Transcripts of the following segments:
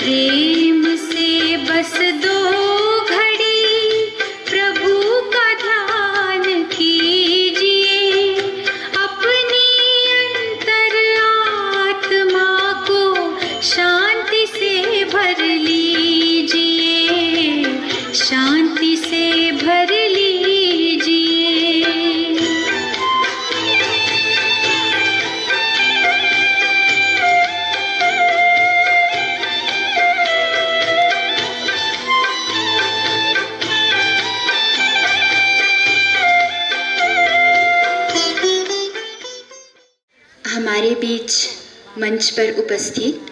प्रेम से बस दो घड़ी प्रभु का ध्यान कीजिए, अपनी अंतर आत्मा को शांति से भर लीजिए, शांति से भर लीजिए। हमारे बीच मंच पर उपस्थित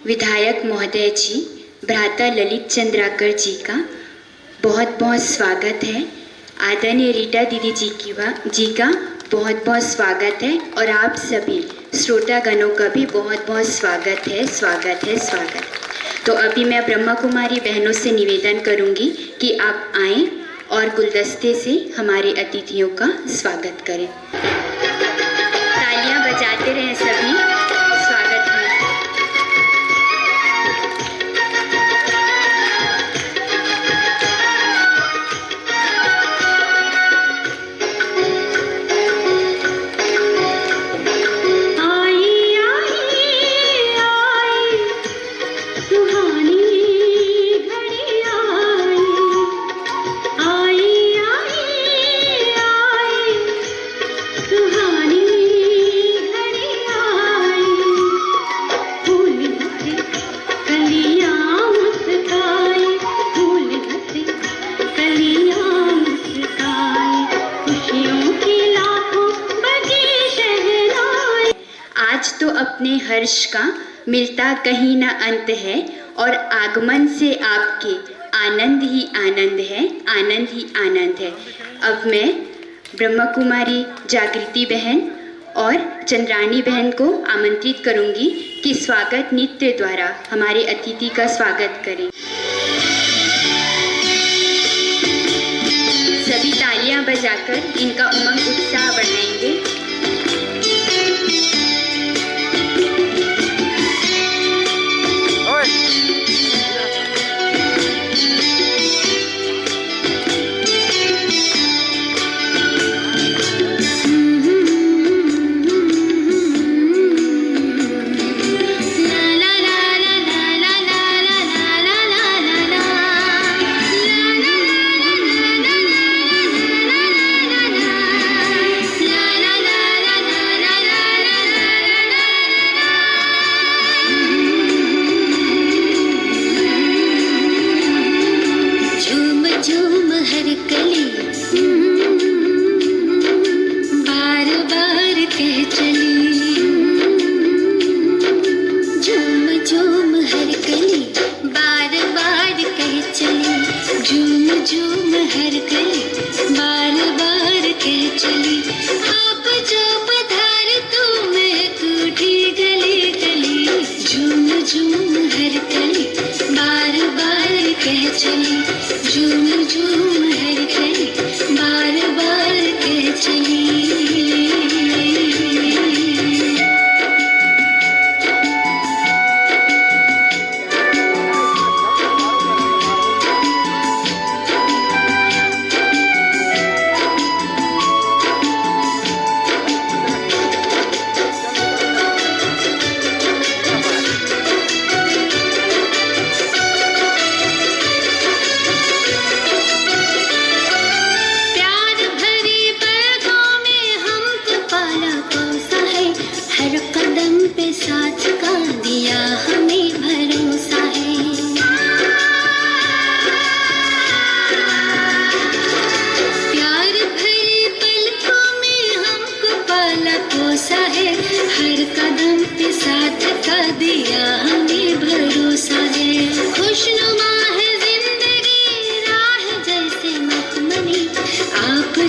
विधायक महोदय जी, भ्राता ललित चंद्राकर जी का बहुत बहुत स्वागत है। आदरणीय रीटा दीदी जी का बहुत बहुत स्वागत है और आप सभी श्रोतागणों का भी बहुत बहुत स्वागत है, स्वागत है, स्वागत। तो अभी मैं ब्रह्मा कुमारी बहनों से निवेदन करूंगी कि आप आएं और गुलदस्ते से हमारे अतिथियों का स्वागत करें। तालियां बजाते रहें सभी, स्वागत है। तो अपने हर्ष का मिलता कहीं न अंत है और आगमन से आपके आनंद ही आनंद है, आनंद ही आनंद है। अब मैं ब्रह्मा कुमारी जागृति बहन और चंद्रानी बहन को आमंत्रित करूंगी कि स्वागत नृत्य द्वारा हमारे अतिथि का स्वागत करें। सभी तालियां बजाकर इनका उमंग उत्साह बढ़ाएंगे।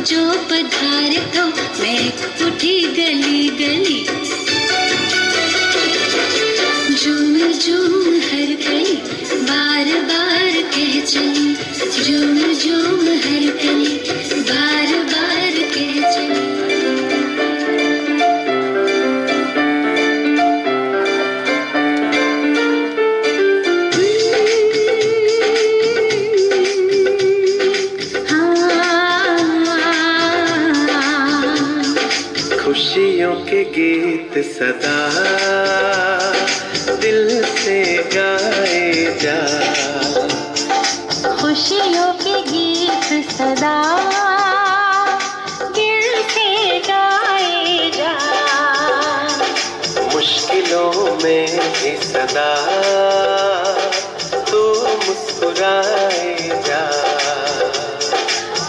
जो पधारे तो मैं उठी गली गली, झूम झूम हर गली बार बार कह चली, झूम झूम हर गली बार बार कह चली। गीत सदा दिल से गाए जा, खुशियों के गीत सदा दिल से गाए जा, मुश्किलों में भी सदा तू मुस्कुराए जा,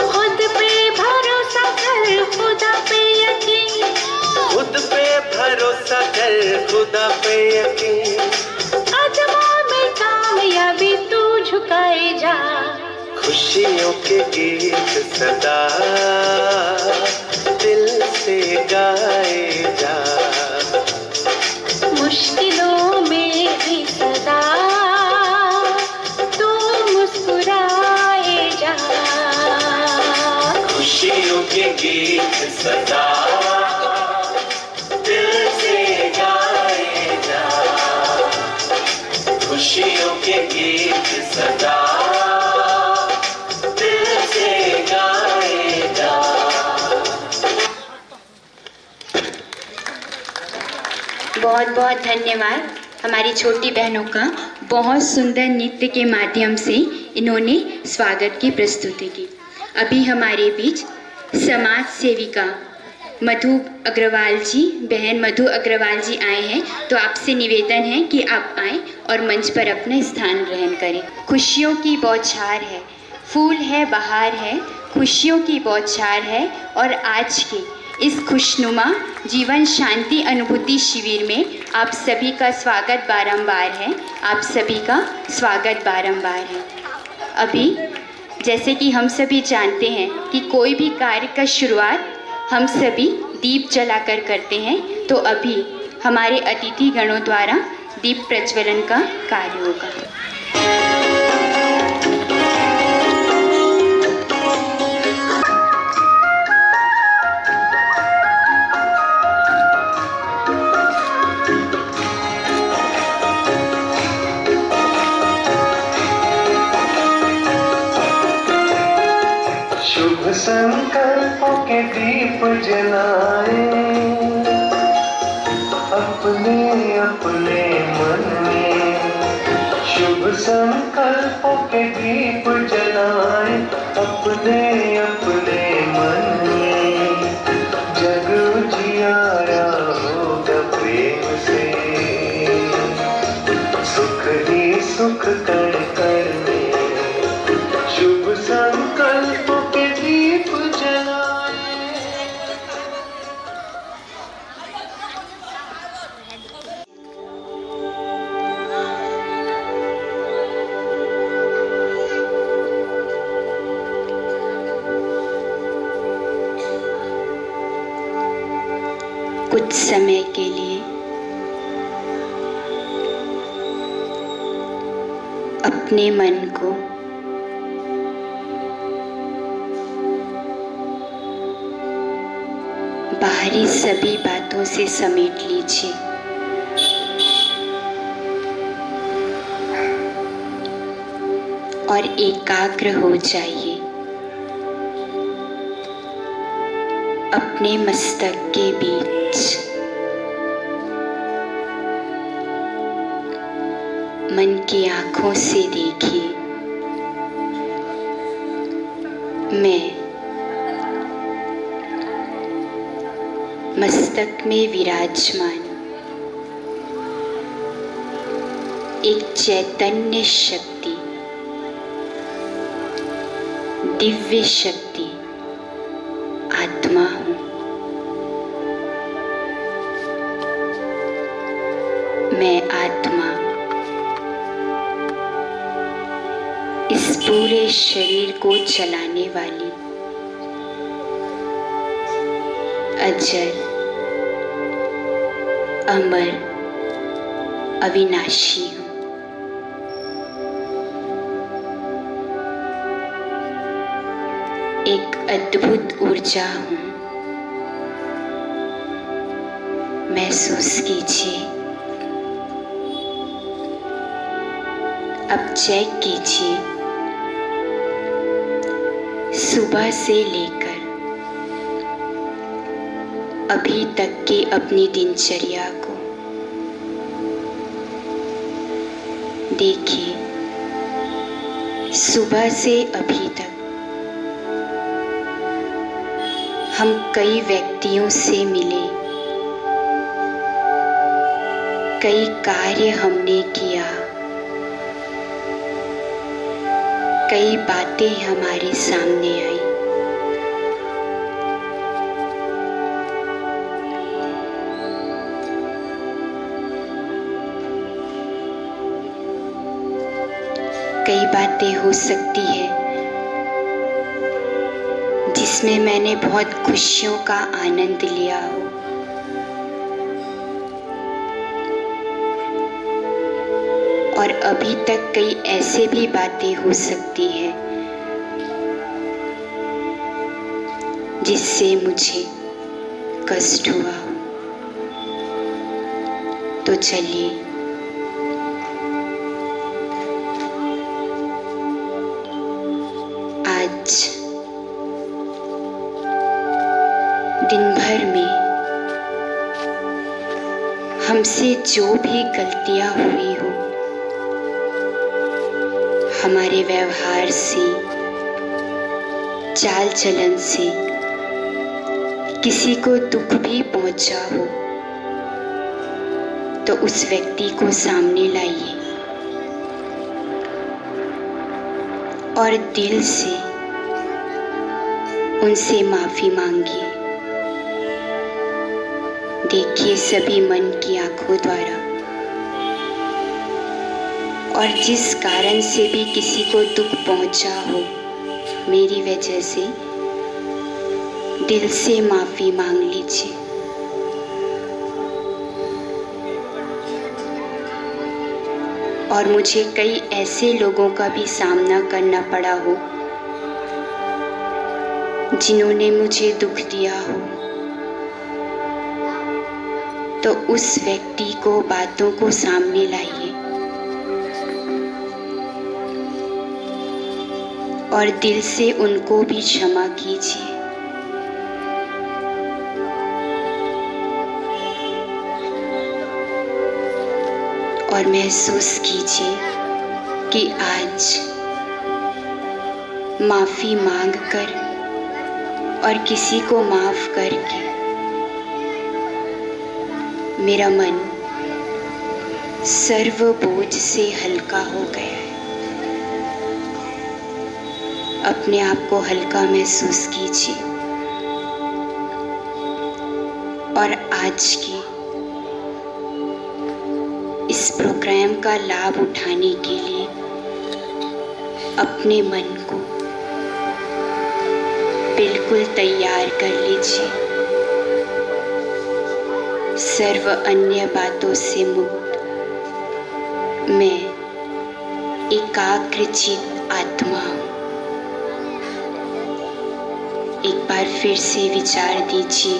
खुद पे भरोसा कर खुदा पे यकीन, खुद पे भरोसा कर खुदा पे यकीन, अजमा में कामयाबी तू झुकाए जा, खुशियों के गीत सदा दिल से गाए जा, मुश्किलों में भी सदा तू मुस्कुराए जा, खुशियों के गीत सदा दिल से गाए जा, खुशियों के गीत सदा दिल से गाए जा। बहुत बहुत धन्यवाद हमारी छोटी बहनों का। बहुत सुंदर नृत्य के माध्यम से इन्होंने स्वागत की प्रस्तुति की। अभी हमारे बीच समाज सेविका मधु अग्रवाल जी, बहन मधु अग्रवाल जी आए हैं, तो आपसे निवेदन है कि आप आएं और मंच पर अपना स्थान ग्रहण करें। खुशियों की बौछार है, फूल है, बहार है, खुशियों की बौछार है, और आज के इस खुशनुमा जीवन शांति अनुभूति शिविर में आप सभी का स्वागत बारंबार है, आप सभी का स्वागत बारंबार है। अभी जैसे कि हम सभी जानते हैं कि कोई भी कार्य का शुरुआत हम सभी दीप जलाकर करते हैं, तो अभी हमारे अतिथि गणों द्वारा दीप प्रज्वलन का कार्य होगा। शुभ संकल्पों के दीप जलाए अपने अपने मन में, शुभ संकल्पों के दीप जलाए अपने अपने मन में, जग उजियारा होगा प्रेम से, सुख ही सुख कर कर में, शुभ संकल्पों के दीप जलाए। कुछ समय के लिए अपने मन को बाहरी सभी बातों से समेट लीजिए। और एकाग्र हो जाइए अपने मस्तक के बीच। मन की आंखों से देखिए, मैं मस्तक में विराजमान एक चैतन्य शक्ति, दिव्य शक्ति आत्मा हूँ। मैं आत्मा इस पूरे शरीर को चलाने वाली अजर, अमर, अविनाशी हूँ। एक अद्भुत ऊर्जा हूँ। महसूस कीजिए, अब चेक कीजिए, सुबह से लेकर अभी तक की अपनी दिनचर्या को देखिए। सुबह से अभी तक हम कई व्यक्तियों से मिले, कई कार्य हमने किया, कई बातें हमारे सामने आई। कई बातें हो सकती है जिसमें मैंने बहुत खुशियों का आनंद लिया हो, और अभी तक कई ऐसे भी बातें हो सकती है जिससे मुझे कष्ट हुआ हो। तो चलिए आज दिन भर में हमसे जो भी गलतियां हुई हो, हमारे व्यवहार से, चाल चलन से किसी को दुख भी पहुंचा हो, तो उस व्यक्ति को सामने लाइए और दिल से उनसे माफी मांगिए। देखिए सभी मन की आंखों द्वारा, और जिस कारण से भी किसी को दुख पहुंचा हो मेरी वजह से, दिल से माफी मांग लीजिए। और मुझे कई ऐसे लोगों का भी सामना करना पड़ा हो जिन्होंने मुझे दुख दिया हो, तो उस व्यक्ति को, बातों को सामने लाइए और दिल से उनको भी क्षमा कीजिए। और महसूस कीजिए कि आज माफी मांगकर और किसी को माफ करके मेरा मन सर्व बोझ से हल्का हो गया है। अपने आप को हल्का महसूस कीजिए और आज की इस प्रोग्राम का लाभ उठाने के लिए अपने मन को बिल्कुल तैयार कर लीजिए। सर्व अन्य बातों से मुक्त मैं एकाग्रचित आत्मा हूँ। एक बार फिर से विचार दीजिए,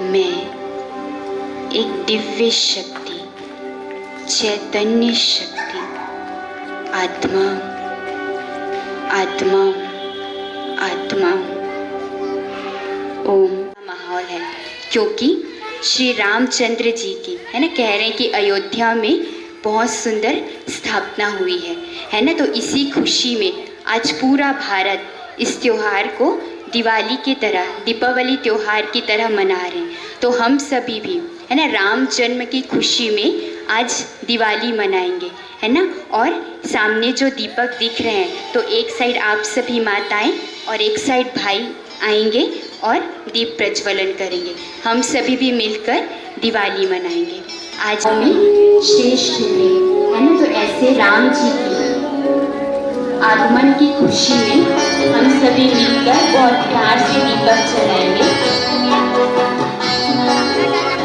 मैं एक दिव्य शक्ति, चैतन्य शक्ति आत्मा, आत्मा, आत्मा। ओम माहौल है क्योंकि श्री रामचंद्र जी की, है ना, कह रहे हैं कि अयोध्या में बहुत सुंदर स्थापना हुई है ना। तो इसी खुशी में आज पूरा भारत इस त्योहार को दिवाली की तरह, दीपावली त्योहार की तरह मना रहे हैं। तो हम सभी भी, है ना, राम जन्म की खुशी में आज दिवाली मनाएंगे, है ना। और सामने जो दीपक दिख रहे हैं, तो एक साइड आप सभी माताएं और एक साइड भाई आएंगे और दीप प्रज्वलन करेंगे। हम सभी भी मिलकर दिवाली मनाएंगे। आज हमें श्रेष्ठ थे, है ना। तो ऐसे राम जी की आगमन की खुशी में हम सभी मिलकर बहुत प्यार से दीपक जलाएंगे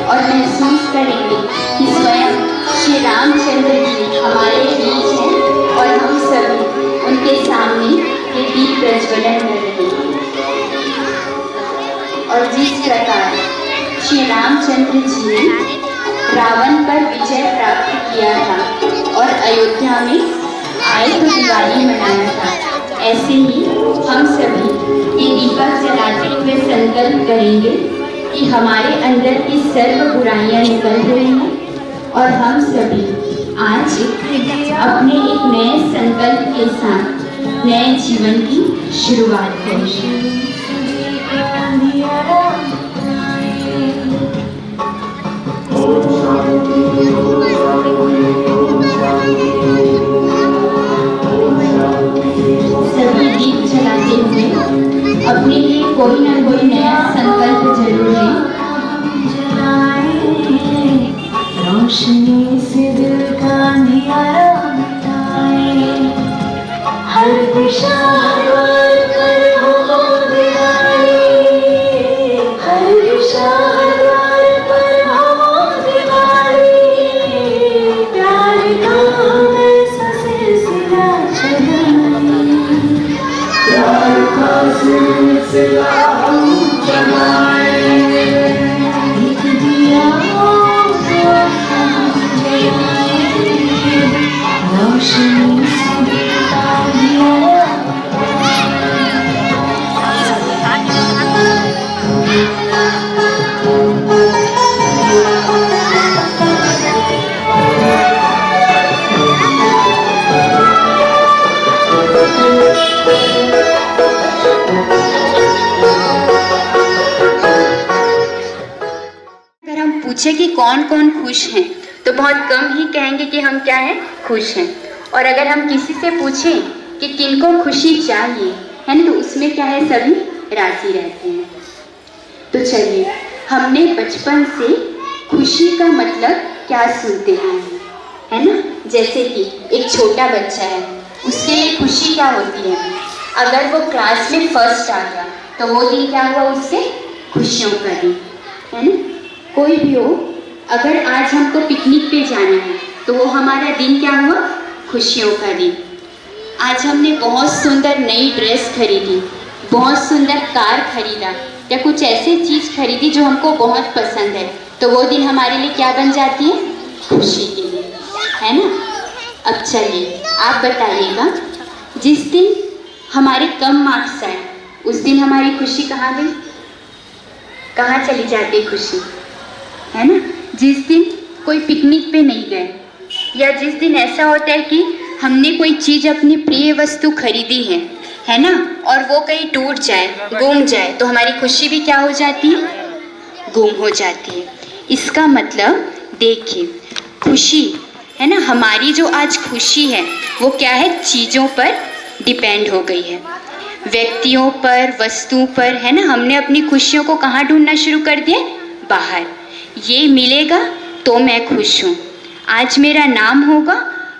और महसूस करेंगे कि स्वयं श्री रामचंद्र जी हमारे बीच हैं और हम सभी उनके सामने ये दीप प्रज्वलन कर रहे हैं। और जिस प्रकार श्री रामचंद्र जी ने रावण पर विजय प्राप्त किया था और अयोध्या में आए तो दिवाली मनाया था, ऐसे ही हम सभी ये दीपक जलाते हुए संकल्प करेंगे कि हमारे अंदर की सर्व बुराइयां निकल रही हैं और हम सभी आज अपने एक नए संकल्प के साथ नए जीवन की शुरुआत करेंगे। सभी दीप जलाते हुए अपने लिए कोई ना कोई नया संकल्प जरूर लें। रोशनी से दिल का अंधियारा मिटाए, हर दिशा द्वार पर हो दिवाली, हर दिशा द्वार पर हो दिवाली, प्यार का ऐसा सिलसिला चलाए, प्यार का सिलसिला हम चलाए, एक दिया रोशनी से दिल का अंधियारा। अगर हम पूछे कि कौन कौन खुश हैं तो बहुत कम ही कहेंगे कि हम क्या हैं, खुश हैं। और अगर हम किसी से पूछें कि किनको खुशी चाहिए है ना, तो उसमें क्या है, सभी राजी रहते हैं। तो चलिए, हमने बचपन से खुशी का मतलब क्या सुनते हैं, है ना। जैसे कि एक छोटा बच्चा है, उसके लिए खुशी क्या होती है, अगर वो क्लास में फर्स्ट आ गया तो वो दिन क्या हुआ, उसके खुशियों का दिन, है ना। कोई भी हो, अगर आज हमको पिकनिक पे जाना है तो वो हमारा दिन क्या हुआ, खुशियों का दिन। आज हमने बहुत सुंदर नई ड्रेस खरीदी, बहुत सुंदर कार खरीदा या कुछ ऐसी चीज़ खरीदी जो हमको बहुत पसंद है, तो वो दिन हमारे लिए क्या बन जाती है, खुशी के लिए, है ना। अब चलिए आप बताइएगा, जिस दिन हमारे कम मार्क्स आए उस दिन हमारी खुशी कहाँ गई, कहाँ चली जाती खुशी, है ना। जिस दिन कोई पिकनिक पे नहीं गए, या जिस दिन ऐसा होता है कि हमने कोई चीज़ अपनी प्रिय वस्तु खरीदी है ना, और वो कहीं टूट जाए, गुम जाए, तो हमारी खुशी भी क्या हो जाती है, गुम हो जाती है। इसका मतलब देखिए, खुशी है ना, हमारी जो आज खुशी है वो क्या है, चीज़ों पर डिपेंड हो गई है, व्यक्तियों पर, वस्तुओं पर, है ना। हमने अपनी खुशियों को कहाँ ढूंढना शुरू कर दिया, बाहर। ये मिलेगा तो मैं खुश हूँ, आज मेरा नाम होगा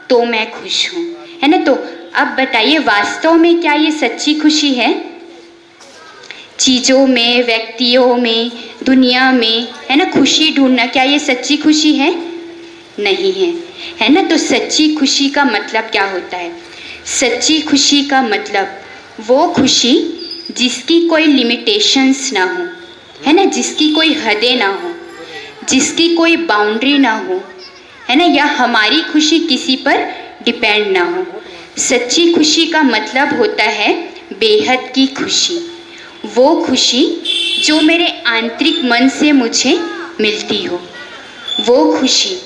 तो मैं खुश हूँ, है ना। तो अब बताइए, वास्तव में क्या ये सच्ची खुशी है, चीज़ों में, व्यक्तियों में, दुनिया में, है ना, खुशी ढूंढना, क्या ये सच्ची खुशी है, नहीं है, है ना। तो सच्ची खुशी का मतलब क्या होता है, सच्ची खुशी का मतलब वो खुशी जिसकी कोई लिमिटेशंस ना हो, है ना, जिसकी कोई हदें ना हो, जिसकी कोई बाउंड्री ना हो, है ना, या हमारी खुशी किसी पर डिपेंड ना हो। सच्ची खुशी का मतलब होता है बेहद की खुशी, वो खुशी जो मेरे आंतरिक मन से मुझे मिलती हो, वो खुशी,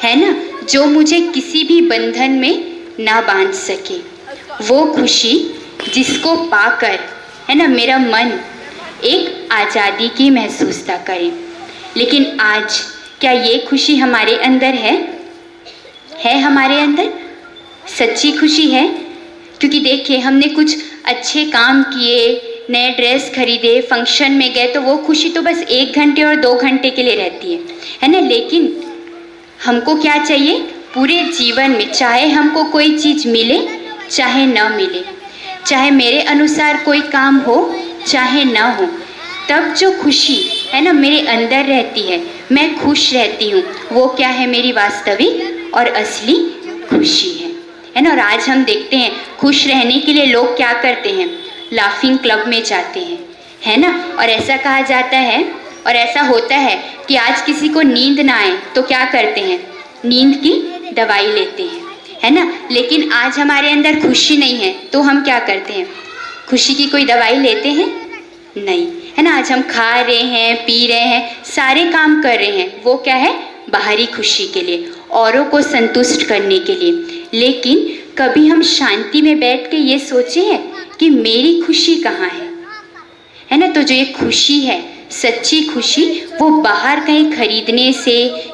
है ना, जो मुझे किसी भी बंधन में ना बांध सके, वो खुशी जिसको पाकर, है ना, मेरा मन एक आज़ादी की महसूसता करे। लेकिन आज क्या ये खुशी हमारे अंदर है हमारे अंदर सच्ची खुशी है? क्योंकि देखिए, हमने कुछ अच्छे काम किए, नए ड्रेस खरीदे, फंक्शन में गए, तो वो खुशी तो बस 1 घंटे और 2 घंटे के लिए रहती है ना। लेकिन हमको क्या चाहिए, पूरे जीवन में, चाहे हमको कोई चीज़ मिले चाहे ना मिले, चाहे मेरे अनुसार कोई काम हो चाहे ना हो, तब जो खुशी है ना मेरे अंदर रहती है, मैं खुश रहती हूँ, वो क्या है, मेरी वास्तविक और असली खुशी है ना। और आज हम देखते हैं, खुश रहने के लिए लोग क्या करते हैं, लाफिंग क्लब में जाते हैं, है ना। और ऐसा कहा जाता है और ऐसा होता है कि आज किसी को नींद ना आए तो क्या करते हैं, नींद की दवाई लेते हैं, है ना। लेकिन आज हमारे अंदर खुशी नहीं है तो हम क्या करते हैं, खुशी की कोई दवाई लेते हैं नहीं, है ना। आज हम खा रहे हैं, पी रहे हैं, सारे काम कर रहे हैं, वो क्या है, बाहरी खुशी के लिए, औरों को संतुष्ट करने के लिए। लेकिन कभी हम शांति में बैठ के ये सोचे हैं कि मेरी खुशी कहाँ है ना। तो जो ये खुशी है, सच्ची खुशी, वो बाहर कहीं खरीदने से,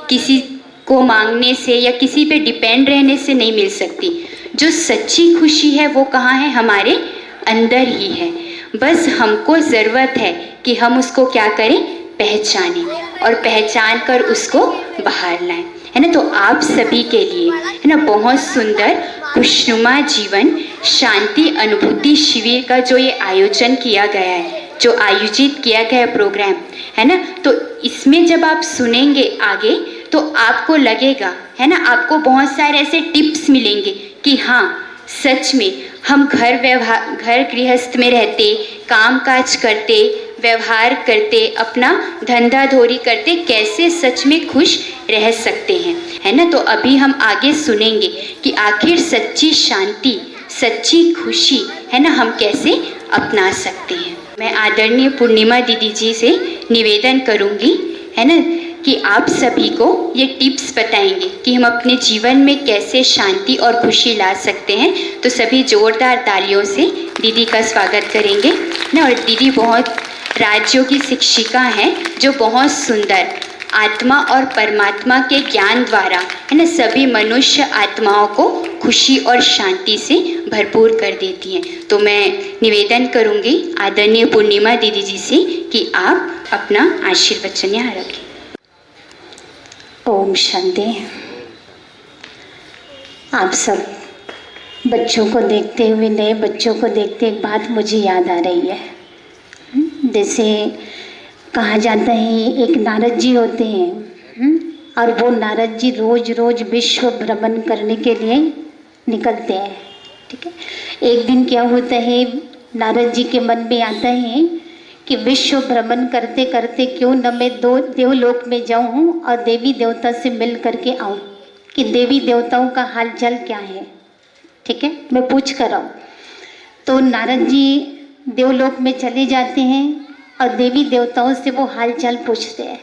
किसी को मांगने से या किसी पे डिपेंड रहने से नहीं मिल सकती। जो सच्ची खुशी है वो कहाँ है, हमारे अंदर ही है। बस हमको ज़रूरत है कि हम उसको क्या करें, पहचानें, और पहचान कर उसको बाहर लाएं, है ना। तो आप सभी के लिए, है ना, बहुत सुंदर खुशनुमा जीवन शांति अनुभूति शिविर का जो ये आयोजन किया गया है, जो आयोजित किया गया प्रोग्राम, है ना। तो इसमें जब आप सुनेंगे आगे तो आपको लगेगा, है ना, आपको बहुत सारे ऐसे टिप्स मिलेंगे कि हाँ, सच में हम घर गृहस्थ में रहते, काम काज करते, व्यवहार करते, अपना धंधा धोरी करते, कैसे सच में खुश रह सकते हैं, है ना। तो अभी हम आगे सुनेंगे कि आखिर सच्ची शांति, सच्ची खुशी, है ना, हम कैसे अपना सकते हैं। मैं आदरणीय पूर्णिमा दीदी जी से निवेदन करूंगी, है ना, कि आप सभी को ये टिप्स बताएंगे कि हम अपने जीवन में कैसे शांति और खुशी ला सकते हैं। तो सभी जोरदार तालियों से दीदी का स्वागत करेंगे ना। और दीदी बहुत राज्यों की शिक्षिका हैं, जो बहुत सुंदर आत्मा और परमात्मा के ज्ञान द्वारा, है ना, सभी मनुष्य आत्माओं को खुशी और शांति से भरपूर कर देती हैं। तो मैं निवेदन करूंगी आदरणीय पूर्णिमा दीदी जी से कि आप अपना आशीर्वचन यहाँ रखें। ओम शांति। आप सब बच्चों को देखते हुए, नए बच्चों को देखते, एक बात मुझे याद आ रही है। जैसे कहा जाता है, एक नारद जी होते हैं, और वो नारद जी रोज रोज विश्व भ्रमण करने के लिए निकलते हैं, ठीक है। एक दिन क्या होता है, नारद जी के मन में आता है कि विश्व भ्रमण करते करते क्यों न मैं देवलोक में जाऊं और देवी देवता से मिल करके आऊं कि देवी देवताओं का हाल चाल क्या है, ठीक है, मैं पूछ कर आऊँ। तो नारद जी देवलोक में चले जाते हैं और देवी देवताओं से वो हाल चाल पूछते हैं,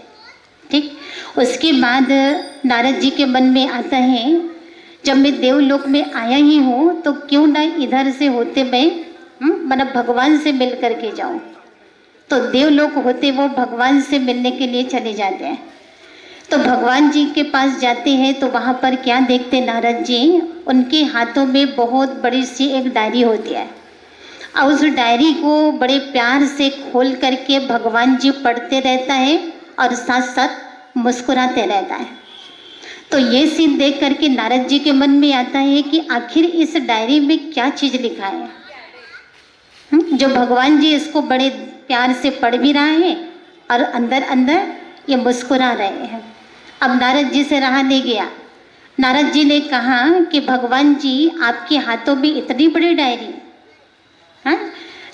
ठीक। उसके बाद नारद जी के मन में आता है, जब मैं देवलोक में आया ही हूँ तो क्यों ना इधर से होते मैं मतलब भगवान से मिल करके जाऊँ। तो देवलोक होते वो भगवान से मिलने के लिए चले जाते हैं। तो भगवान जी के पास जाते हैं तो वहाँ पर क्या देखते नारद जी, उनके हाथों में बहुत बड़ी सी एक डायरी होती है, और उस डायरी को बड़े प्यार से खोल करके भगवान जी पढ़ते रहता है और साथ साथ मुस्कुराते रहता है। तो ये सीन देख करके नारद जी के मन में आता है कि आखिर इस डायरी में क्या चीज़ लिखा है, जो भगवान जी इसको बड़े प्यार से पढ़ भी रहा है और अंदर अंदर ये मुस्कुरा रहे हैं। अब नारद जी से रहा नहीं गया, नारद जी ने कहा कि भगवान जी आपके हाथों में इतनी बड़ी डायरी, हाँ,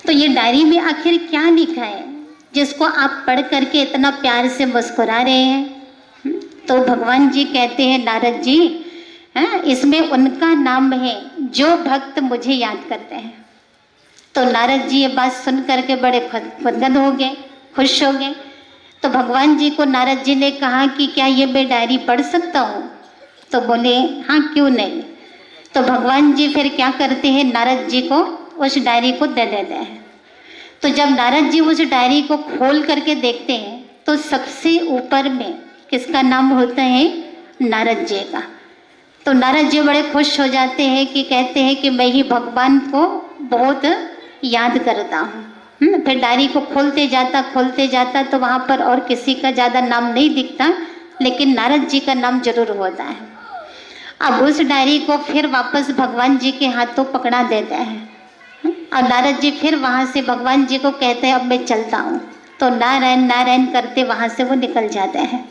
तो ये डायरी में आखिर क्या लिखा है जिसको आप पढ़ करके इतना प्यार से मुस्कुरा रहे हैं। तो भगवान जी कहते हैं, नारद जी, हाँ, इसमें उनका नाम है जो भक्त मुझे याद करते हैं। तो नारद जी ये बात सुन करके बड़े खुदगद हो गए, खुश हो गए। तो भगवान जी को नारद जी ने कहा कि क्या ये मैं डायरी पढ़ सकता हूँ? तो बोले हाँ, क्यों नहीं। तो भगवान जी फिर क्या करते हैं, नारद जी को उस डायरी को दे देते हैं। तो जब नारद जी उस डायरी को खोल करके देखते हैं तो सबसे ऊपर में किसका नाम होता है, नारद जी का। तो नारद जी बड़े खुश हो जाते हैं कि कहते हैं कि मैं ही भगवान को बहुत याद करता हूँ। फिर डायरी को खोलते जाता तो वहाँ पर और किसी का ज़्यादा नाम नहीं दिखता, लेकिन नारद जी का नाम जरूर होता है। अब उस डायरी को फिर वापस भगवान जी के हाथों पकड़ा देते हैं और नारद जी फिर वहाँ से भगवान जी को कहते हैं अब मैं चलता हूँ। तो नारायण नारायण करते वहाँ से वो निकल जाते हैं।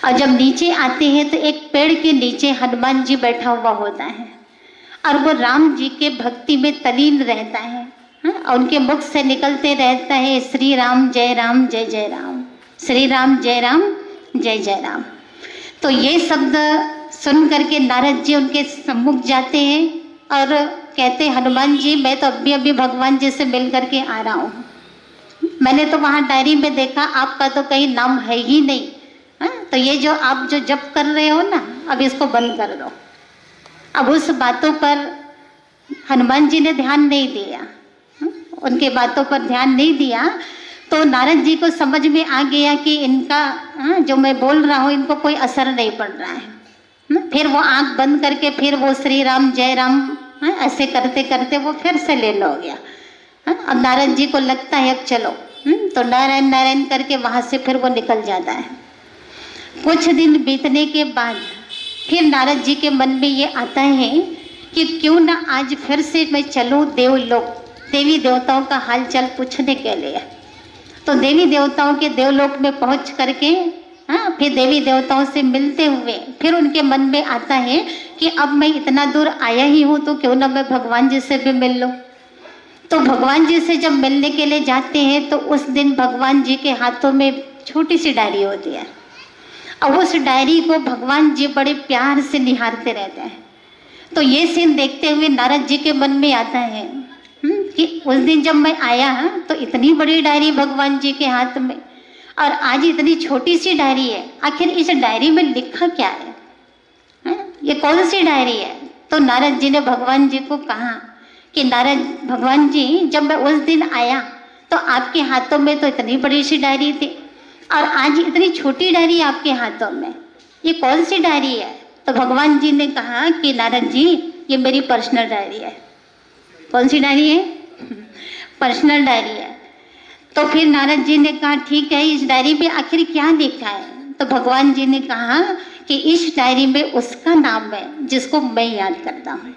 और जब नीचे आते हैं तो एक पेड़ के नीचे हनुमान जी बैठा हुआ होता है और वो राम जी के भक्ति में तलीन रहता है, और उनके मुख से निकलते रहता है श्री राम जय राम, श्री राम जय जय राम। तो ये शब्द सुन करके नारद जी उनके सम्मुख जाते हैं और कहते हैं, हनुमान जी मैं तो अभी अभी भगवान जी से मिल करके आ रहा हूँ। मैंने तो वहाँ डायरी में देखा आपका तो कहीं नाम है ही नहीं। तो ये जो आप जो जप कर रहे हो ना, अब इसको बंद कर दो। अब उस बातों पर हनुमान जी ने ध्यान नहीं दिया, उनके बातों पर ध्यान नहीं दिया, तो नारद जी को समझ में आ गया कि इनका जो मैं बोल रहा हूँ इनको कोई असर नहीं पड़ रहा है। फिर वो आंख बंद करके फिर वो श्री राम जय राम ऐसे करते करते वो फिर से लीन हो गया। अब नारद जी को लगता है अब चलो, तो नारायण नारायण करके वहाँ से फिर वो निकल जाता है। कुछ दिन बीतने के बाद फिर नारद जी के मन में ये आता है कि क्यों ना आज फिर से मैं चलूँ देवलोक, देवी देवताओं का हालचाल पूछने के लिए। तो देवी देवताओं के देवलोक में पहुंच करके फिर देवी देवताओं से मिलते हुए फिर उनके मन में आता है कि अब मैं इतना दूर आया ही हूँ तो क्यों ना मैं भगवान जी से भी मिल लूँ। तो भगवान जी से जब मिलने के लिए जाते हैं तो उस दिन भगवान जी के हाथों में छोटी सी डायरी होती है। अब उस डायरी को भगवान जी बड़े प्यार से निहारते रहते हैं। तो ये सीन देखते हुए नारद जी के मन में आता है कि उस दिन जब मैं आया तो इतनी बड़ी डायरी भगवान जी के हाथ में, और आज इतनी छोटी सी डायरी है। आखिर इस डायरी में लिखा क्या है? ये कौन सी डायरी है? तो नारद जी ने भगवान जी को कहा कि नारद भगवान जी, जब मैं उस दिन आया तो आपके हाथों में तो इतनी बड़ी सी डायरी थी और आज इतनी छोटी डायरी आपके हाथों में, ये कौन सी डायरी है? तो भगवान जी ने कहा कि नारद जी, ये मेरी पर्सनल डायरी है। कौन सी डायरी है? पर्सनल डायरी है। तो फिर नारद जी ने कहा ठीक है, इस डायरी पे आखिर क्या लिखा है? तो भगवान जी ने कहा कि इस डायरी में उसका नाम है जिसको मैं याद करता हूँ।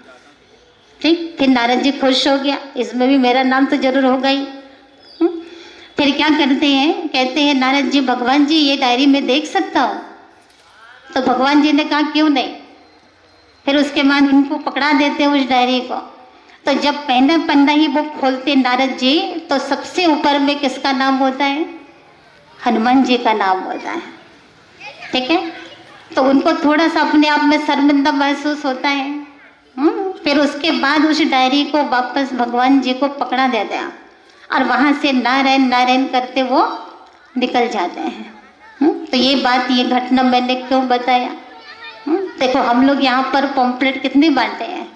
ठीक, फिर नारद जी खुश हो गया, इसमें भी मेरा नाम तो जरूर होगा ही। फिर क्या करते हैं, कहते हैं नारद जी भगवान जी ये डायरी में देख सकता हूँ? तो भगवान जी ने कहा क्यों नहीं। फिर उसके बाद उनको पकड़ा देते हैं उस डायरी को। तो जब पहला पन्ना ही वो खोलते नारद जी तो सबसे ऊपर में किसका नाम होता है? हनुमान जी का नाम होता है। ठीक है, तो उनको थोड़ा सा अपने आप में शर्मिंदा महसूस होता है। फिर उसके बाद उस डायरी को वापस भगवान जी को पकड़ा देते हैं और वहाँ से नारायण नारायण करते वो निकल जाते हैं। तो ये बात, ये घटना मैंने क्यों बताया? देखो हम लोग यहाँ पर पॉम्पलेट कितने बांटे हैं?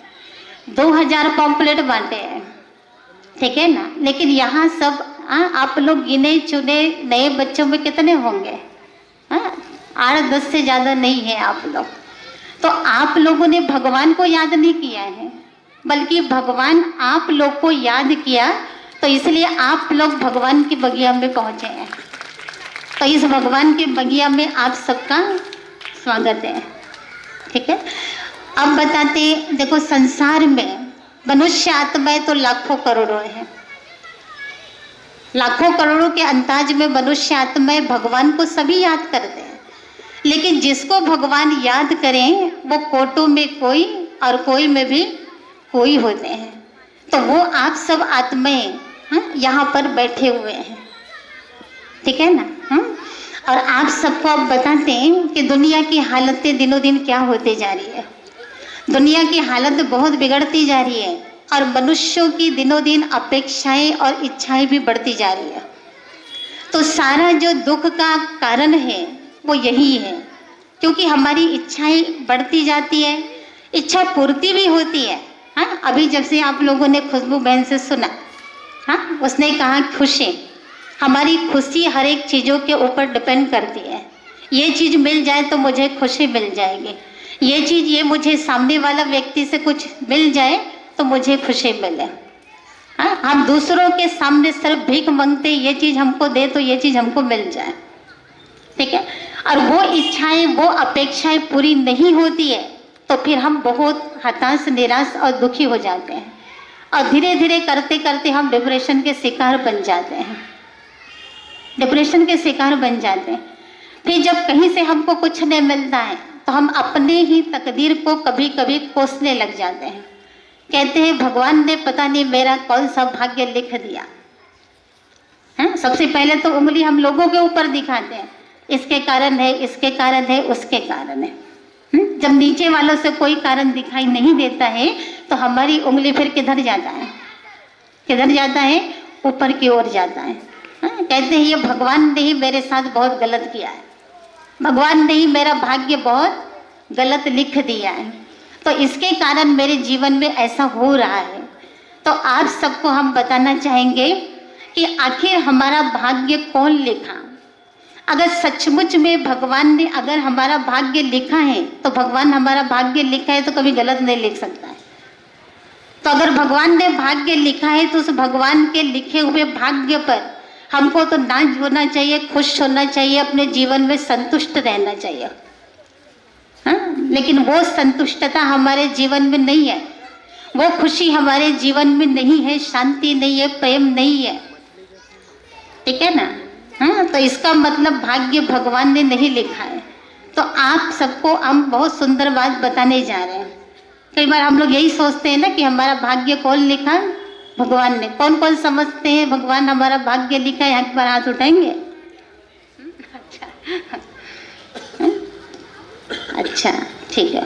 2000 पॉम्पलेट बांटे हैं, ठीक है ना। लेकिन यहाँ सब आप लोग गिने चुने नए बच्चों में कितने होंगे? 8-10 से ज़्यादा नहीं है आप लोग। तो आप लोगों ने भगवान को याद नहीं किया है, बल्कि भगवान आप लोग को याद किया, तो इसलिए आप लोग भगवान की बगिया में पहुँचे हैं। तो इस भगवान के बगिया में आप सबका स्वागत है। ठीक है, अब बताते, देखो संसार में मनुष्य आत्माएं तो लाखों करोड़ों हैं। लाखों करोड़ों के अंदाज में मनुष्य आत्माएं भगवान को सभी याद करते हैं, लेकिन जिसको भगवान याद करें वो कोटों में कोई और कोई में भी कोई होते हैं। तो वो आप सब आत्माएं यहाँ पर बैठे हुए हैं, ठीक है ना। और आप सबको अब बताते हैं कि दुनिया की हालतें दिनों दिन क्या होते जा रही है। दुनिया की हालत बहुत बिगड़ती जा रही है और मनुष्यों की दिनों दिन अपेक्षाएं और इच्छाएं भी बढ़ती जा रही है। तो सारा जो दुख का कारण है वो यही है, क्योंकि हमारी इच्छाएं बढ़ती जाती है, इच्छा पूर्ति भी होती है। अभी जब से आप लोगों ने खुशबू बहन से सुना, उसने कहा खुशी, हमारी खुशी हर एक चीज़ों के ऊपर डिपेंड करती है। ये चीज़ मिल जाए तो मुझे खुशी मिल जाएगी, ये चीज़, ये मुझे सामने वाला व्यक्ति से कुछ मिल जाए तो मुझे खुशी मिले। हम दूसरों के सामने सिर्फ भीख मांगते, ये चीज़ हमको दे तो ये चीज़ हमको मिल जाए, ठीक है। और वो इच्छाएं, वो अपेक्षाएं पूरी नहीं होती है तो फिर हम बहुत हताश, निराश और दुखी हो जाते हैं और धीरे धीरे करते करते हम डिप्रेशन के शिकार बन जाते हैं। डिप्रेशन के शिकार बन जाते हैं। फिर जब कहीं से हमको कुछ नहीं मिलता है तो हम अपने ही तकदीर को कभी कभी कोसने लग जाते हैं। कहते हैं भगवान ने पता नहीं मेरा कौन सा भाग्य लिख दिया है। सबसे पहले तो उंगली हम लोगों के ऊपर दिखाते हैं, इसके कारण है, इसके कारण है, उसके कारण है। जब नीचे वालों से कोई कारण दिखाई नहीं देता है तो हमारी उंगली फिर किधर जाता है? किधर जाता है? ऊपर की ओर जाता है। कहते हैं ये भगवान ने ही मेरे साथ बहुत गलत किया है, भगवान ने ही मेरा भाग्य बहुत गलत लिख दिया है, तो इसके कारण मेरे जीवन में ऐसा हो रहा है। तो आप सबको हम बताना चाहेंगे कि आखिर हमारा भाग्य कौन लिखा। अगर सचमुच में भगवान ने अगर हमारा भाग्य लिखा है तो भगवान हमारा भाग्य लिखा है तो कभी गलत नहीं लिख सकता है। तो अगर भगवान ने भाग्य लिखा है तो उस भगवान के लिखे हुए भाग्य पर हमको तो नाज होना चाहिए, खुश होना चाहिए, अपने जीवन में संतुष्ट रहना चाहिए। हाँ, लेकिन वो संतुष्टता हमारे जीवन में नहीं है, वो खुशी हमारे जीवन में नहीं है, शांति नहीं है, प्रेम नहीं है, ठीक है ना। हाँ, तो इसका मतलब भाग्य भगवान ने नहीं लिखा है। तो आप सबको हम बहुत सुंदर बात बताने जा रहे हैं। कई बार हम लोग यही सोचते हैं ना कि हमारा भाग्य कौन लिखा, भगवान ने। कौन कौन समझते हैं भगवान हमारा भाग्य लिखा है, यहाँ पर हाथ उठाएंगे। अच्छा ठीक है।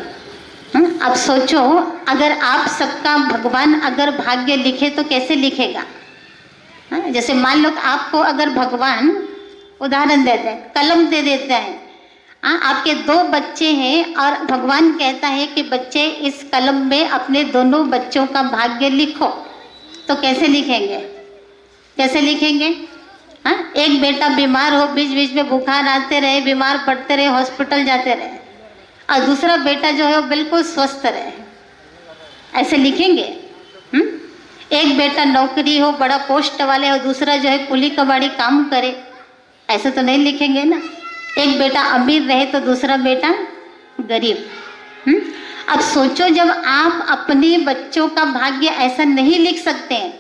अब सोचो अगर आप सबका भगवान अगर भाग्य लिखे तो कैसे लिखेगा। जैसे मान लो आपको अगर भगवान उदाहरण देते हैं, कलम दे देता है, आपके 2 बच्चे हैं और भगवान कहता है कि बच्चे इस कलम में अपने दोनों बच्चों का भाग्य लिखो, तो कैसे लिखेंगे, कैसे लिखेंगे। हाँ, एक बेटा बीमार हो, बीच बीच में बुखार आते रहे, बीमार पड़ते रहे, हॉस्पिटल जाते रहे, और दूसरा बेटा जो है वो बिल्कुल स्वस्थ रहे, ऐसे लिखेंगे। एक बेटा नौकरी हो, बड़ा पोस्ट वाले हो, दूसरा जो है कुली कबाड़ी काम करे, ऐसे तो नहीं लिखेंगे ना। एक बेटा अमीर रहे तो दूसरा बेटा गरीब। अब सोचो जब आप अपने बच्चों का भाग्य ऐसा नहीं लिख सकते हैं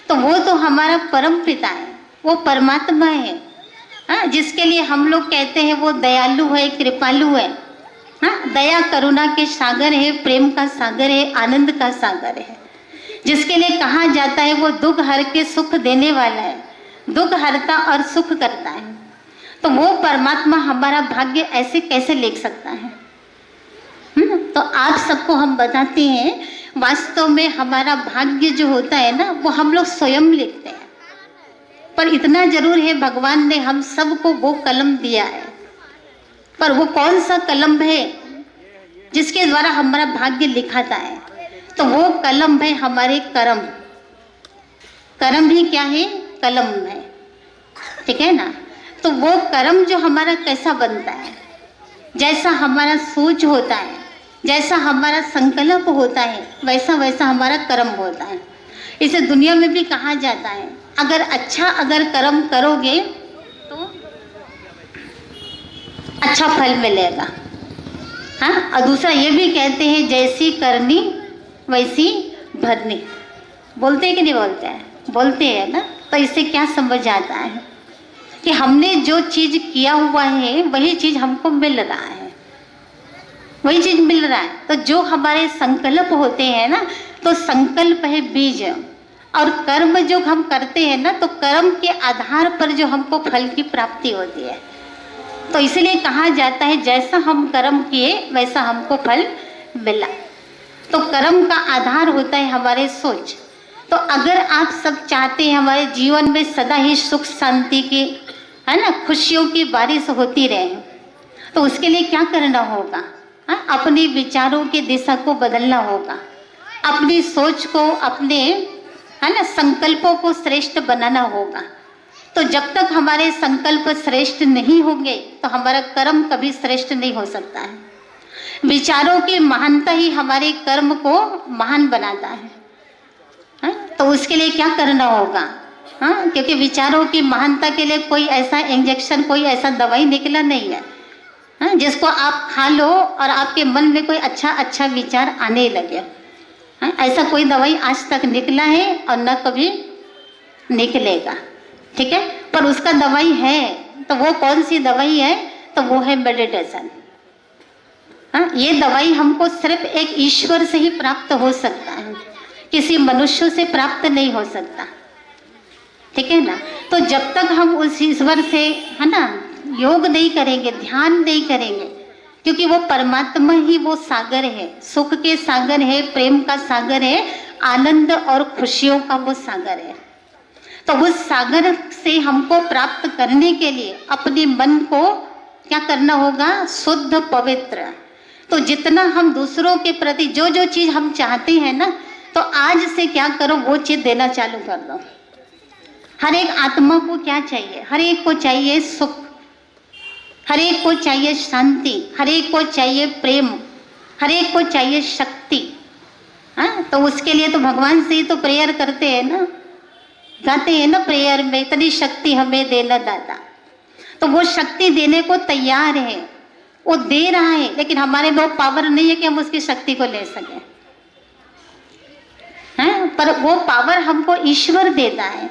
तो वो तो हमारा परम पिता है, वो परमात्मा है। हाँ, जिसके लिए हम लोग कहते हैं वो दयालु है, कृपालु है। हाँ, दया करुणा के सागर है, प्रेम का सागर है, आनंद का सागर है। जिसके लिए कहा जाता है वो दुख हर के सुख देने वाला है, दुख हरता और सुख करता है। तो वो परमात्मा हमारा भाग्य ऐसे कैसे लिख सकता है। तो आप सबको हम बताते हैं वास्तव में हमारा भाग्य जो होता है ना वो हम लोग स्वयं लिखते हैं। पर इतना जरूर है भगवान ने हम सबको वो कलम दिया है, पर वो कौन सा कलम है जिसके द्वारा हमारा भाग्य लिखाता है। तो वो कलम है हमारे कर्म। कर्म भी क्या है, कलम है, ठीक है ना। तो वो कर्म जो हमारा कैसा बनता है, जैसा हमारा सोच होता है, जैसा हमारा संकल्प होता है, वैसा वैसा हमारा कर्म होता है। इसे दुनिया में भी कहा जाता है अगर अच्छा अगर कर्म करोगे तो अच्छा फल मिलेगा। हाँ, और दूसरा ये भी कहते हैं जैसी करनी वैसी भरनी। बोलते हैं कि नहीं बोलते हैं, बोलते हैं ना। तो इससे क्या समझ आता है कि हमने जो चीज़ किया हुआ है वही चीज़ हमको मिल रहा है, वही चीज़ मिल रहा है। तो जो हमारे संकल्प होते हैं ना, तो संकल्प है बीज, और कर्म जो हम करते हैं ना तो कर्म के आधार पर जो हमको फल की प्राप्ति होती है। तो इसलिए कहा जाता है जैसा हम कर्म किए वैसा हमको फल मिला। तो कर्म का आधार होता है हमारे सोच। तो अगर आप सब चाहते हैं हमारे जीवन में सदा ही सुख शांति की, है ना, खुशियों की बारिश होती रहे, तो उसके लिए क्या करना होगा। हाँ, अपने विचारों की दिशा को बदलना होगा, अपनी सोच को, अपने, है ना, संकल्पों को श्रेष्ठ बनाना होगा। तो जब तक हमारे संकल्प श्रेष्ठ नहीं होंगे तो हमारा कर्म कभी श्रेष्ठ नहीं हो सकता है। विचारों की महानता ही हमारे कर्म को महान बनाता है। हाँ, तो उसके लिए क्या करना होगा। हाँ, क्योंकि विचारों की महानता के लिए कोई ऐसा इंजेक्शन, कोई ऐसा दवाई निकला नहीं है, हाँ, जिसको आप खा लो और आपके मन में कोई अच्छा अच्छा विचार आने लगे। हाँ, ऐसा कोई दवाई आज तक निकला है और न कभी निकलेगा, ठीक है। पर उसका दवाई है, तो वो कौन सी दवाई है, तो वो है मेडिटेशन। हाँ, ये दवाई हमको सिर्फ एक ईश्वर से ही प्राप्त हो सकता है, किसी मनुष्य से प्राप्त नहीं हो सकता, ठीक है ना। तो जब तक हम उस ईश्वर से, है ना, योग नहीं करेंगे, ध्यान नहीं करेंगे, क्योंकि वो परमात्मा ही वो सागर है, सुख के सागर है, प्रेम का सागर है, आनंद और खुशियों का वो सागर है। तो उस सागर से हमको प्राप्त करने के लिए अपने मन को क्या करना होगा? शुद्ध पवित्र। तो जितना हम दूसरों के प्रति जो जो चीज़ हम चाहते हैं ना, तो आज से क्या करो, वो चीज़ देना चालू कर दो। हर एक आत्मा को क्या चाहिए? हर एक को चाहिए सुख, हर एक को चाहिए शांति, हर एक को चाहिए प्रेम, हर एक को चाहिए शक्ति। हाँ, तो उसके लिए तो भगवान से ही तो प्रेयर करते हैं ना, गाते हैं ना प्रेयर में, इतनी शक्ति हमें देना दाता। तो वो शक्ति देने को तैयार है, वो दे रहा है, लेकिन हमारे में वो पावर नहीं है कि हम उसकी शक्ति को ले सकें। हाँ, पर वो पावर हमको ईश्वर देता है।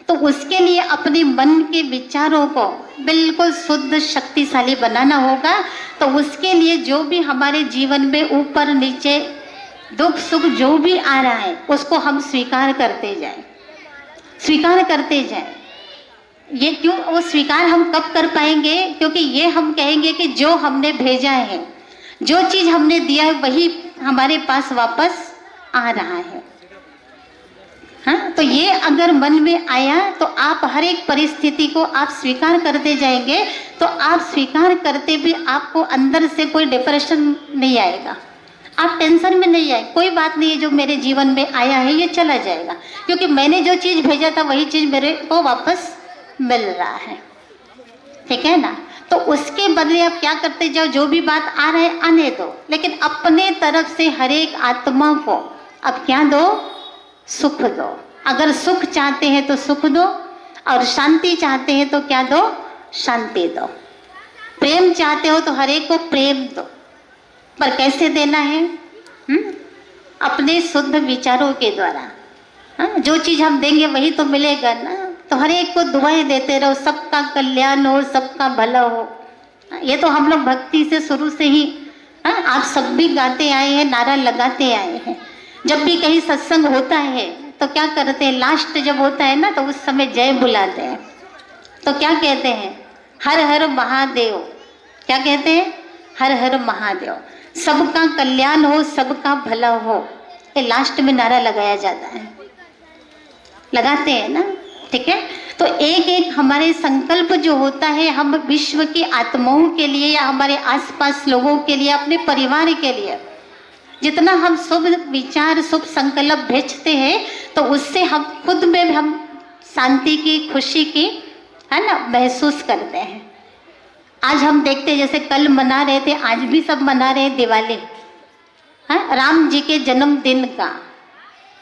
तो उसके लिए अपने मन के विचारों को बिल्कुल शुद्ध शक्तिशाली बनाना होगा। तो उसके लिए जो भी हमारे जीवन में ऊपर नीचे दुख सुख जो भी आ रहा है, उसको हम स्वीकार करते जाएं, स्वीकार करते जाएं। ये क्यों? वो स्वीकार हम कब कर पाएंगे? क्योंकि ये हम कहेंगे कि जो हमने भेजा है, जो चीज़ हमने दिया है, वही हमारे पास वापस आ रहा है। हाँ, तो ये अगर मन में आया तो आप हर एक परिस्थिति को आप स्वीकार करते जाएंगे, तो आप स्वीकार करते भी आपको अंदर से कोई डिप्रेशन नहीं आएगा, आप टेंशन में नहीं आए। कोई बात नहीं है, जो मेरे जीवन में आया है ये चला जाएगा, क्योंकि मैंने जो चीज़ भेजा था वही चीज़ मेरे को वापस मिल रहा है। ठीक है ना? तो उसके बदले आप क्या करते जाओ, जो भी बात आ रहा है आने दो, लेकिन अपने तरफ से हर एक आत्मा को अब क्या दो? सुख दो। अगर सुख चाहते हैं तो सुख दो, और शांति चाहते हैं तो क्या दो? शांति दो। प्रेम चाहते हो तो हर एक को प्रेम दो। पर कैसे देना है? अपने शुद्ध विचारों के द्वारा। हाँ, जो चीज़ हम देंगे वही तो मिलेगा ना। तो हर एक को दुआएं देते रहो, सबका कल्याण हो, सबका भला हो। ये तो हम लोग भक्ति से शुरू से ही, हाँ, आप सब भी गाते आए हैं, नारा लगाते आए हैं। जब भी कहीं सत्संग होता है तो क्या करते हैं? लास्ट जब होता है ना, तो उस समय जय बुलाते हैं। तो क्या कहते हैं? हर हर महादेव। क्या कहते हैं? हर हर महादेव। सबका कल्याण हो, सबका भला हो, ये लास्ट में नारा लगाया जाता है। लगाते हैं ना? ठीक है। तो एक एक हमारे संकल्प जो होता है, हम विश्व की आत्माओं के लिए या हमारे आसपास लोगों के लिए, अपने परिवार के लिए जितना हम शुभ विचार शुभ संकल्प भेजते हैं, तो उससे हम खुद में भी हम शांति की, खुशी की, है ना, महसूस करते हैं। आज हम देखते हैं, जैसे कल मना रहे थे, आज भी सब मना रहे हैं दिवाली, हाँ, राम जी के जन्मदिन का।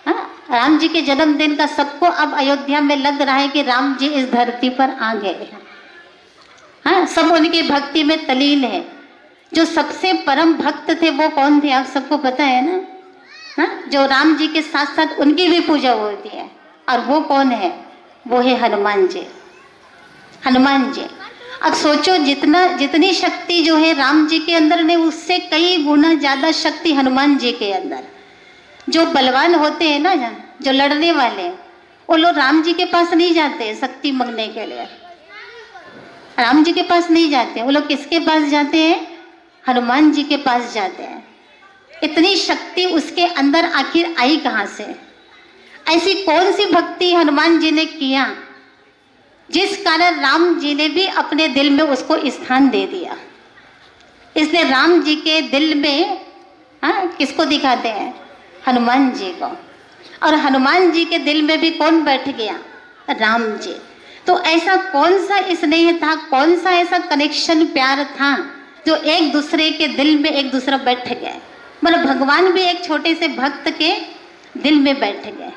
हाँ, राम जी के जन्मदिन का सबको अब अयोध्या में लग रहा है कि राम जी इस धरती पर आ गए हैं। हाँ, सब उनकी भक्ति में तल्लीन है। जो सबसे परम भक्त थे वो कौन थे? आप सबको पता है ना? हाँ, जो राम जी के साथ साथ उनकी भी पूजा होती है, और वो कौन है? वो है हनुमान जी। हनुमान जी। अब सोचो, जितनी शक्ति जो है राम जी के अंदर ने, उससे कई गुना ज़्यादा शक्ति हनुमान जी के अंदर। जो बलवान होते हैं ना, जो लड़ने वाले, वो लोग राम जी के पास नहीं जाते शक्ति मांगने के लिए। राम जी के पास नहीं जाते, वो लोग किसके पास जाते हैं? हनुमान जी के पास जाते हैं। इतनी शक्ति उसके अंदर आखिर आई कहाँ से? ऐसी कौन सी भक्ति हनुमान जी ने किया जिस कारण राम जी ने भी अपने दिल में उसको स्थान दे दिया? इसलिए राम जी के दिल में, हाँ, किसको दिखाते हैं? हनुमान जी को। और हनुमान जी के दिल में भी कौन बैठ गया? राम जी। तो ऐसा कौन सा स्नेह था, कौन सा ऐसा कनेक्शन, प्यार था, जो एक दूसरे के दिल में एक दूसरा बैठ गए? मतलब भगवान भी एक छोटे से भक्त के दिल में बैठ गए।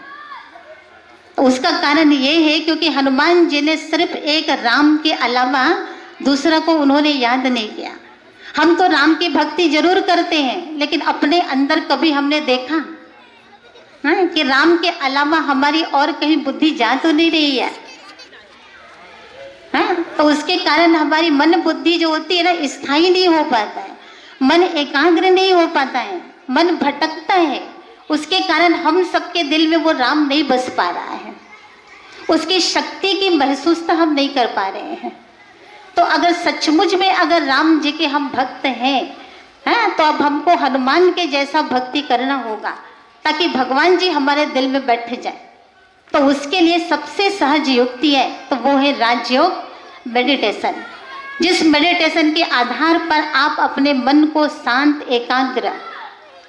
तो उसका कारण ये है क्योंकि हनुमान जी ने सिर्फ एक राम के अलावा दूसरा को उन्होंने याद नहीं किया। हम तो राम की भक्ति जरूर करते हैं, लेकिन अपने अंदर कभी हमने देखा, हाँ, कि राम के अलावा हमारी और कहीं बुद्धि जा तो नहीं रही है? हाँ, तो उसके कारण हमारी मन बुद्धि जो होती है ना, स्थायी नहीं हो पाता है, मन एकाग्र नहीं हो पाता है, मन भटकता है। उसके कारण हम सबके दिल में वो राम नहीं बस पा रहा है, उसकी शक्ति की महसूसता हम नहीं कर पा रहे हैं। तो अगर सचमुच में अगर राम जी के हम भक्त हैं, तो अब हमको हनुमान के जैसा भक्ति करना होगा, ताकि भगवान जी हमारे दिल में बैठ जाए। तो उसके लिए सबसे सहज युक्ति है तो वो है राजयोग मेडिटेशन। जिस मेडिटेशन के आधार पर आप अपने मन को शांत एकाग्र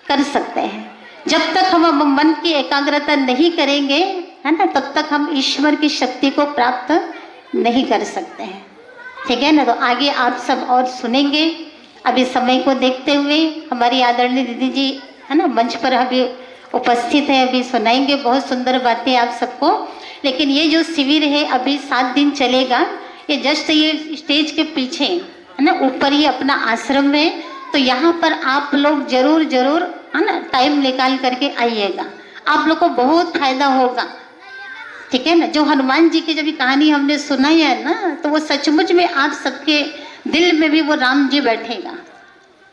कर सकते हैं। जब तक हम मन की एकाग्रता नहीं करेंगे, है ना, तब तक हम ईश्वर की शक्ति को प्राप्त नहीं कर सकते हैं। ठीक है ना। तो आगे आप सब और सुनेंगे। अभी समय को देखते हुए हमारी आदरणीय दीदी जी, है ना, मंच पर अभी उपस्थित है, अभी सुनाएंगे बहुत सुंदर बातें आप सबको। लेकिन ये जो शिविर है अभी 7 दिन चलेगा, ये जस्ट ये स्टेज के पीछे, है ना, ऊपर ही अपना आश्रम है। तो यहाँ पर आप लोग जरूर जरूर, है ना, टाइम निकाल करके आइएगा, आप लोग को बहुत फायदा होगा। ठीक है ना। जो हनुमान जी की जब कहानी हमने सुनाई है ना, तो वो सचमुच में आप सबके दिल में भी वो राम जी बैठेगा।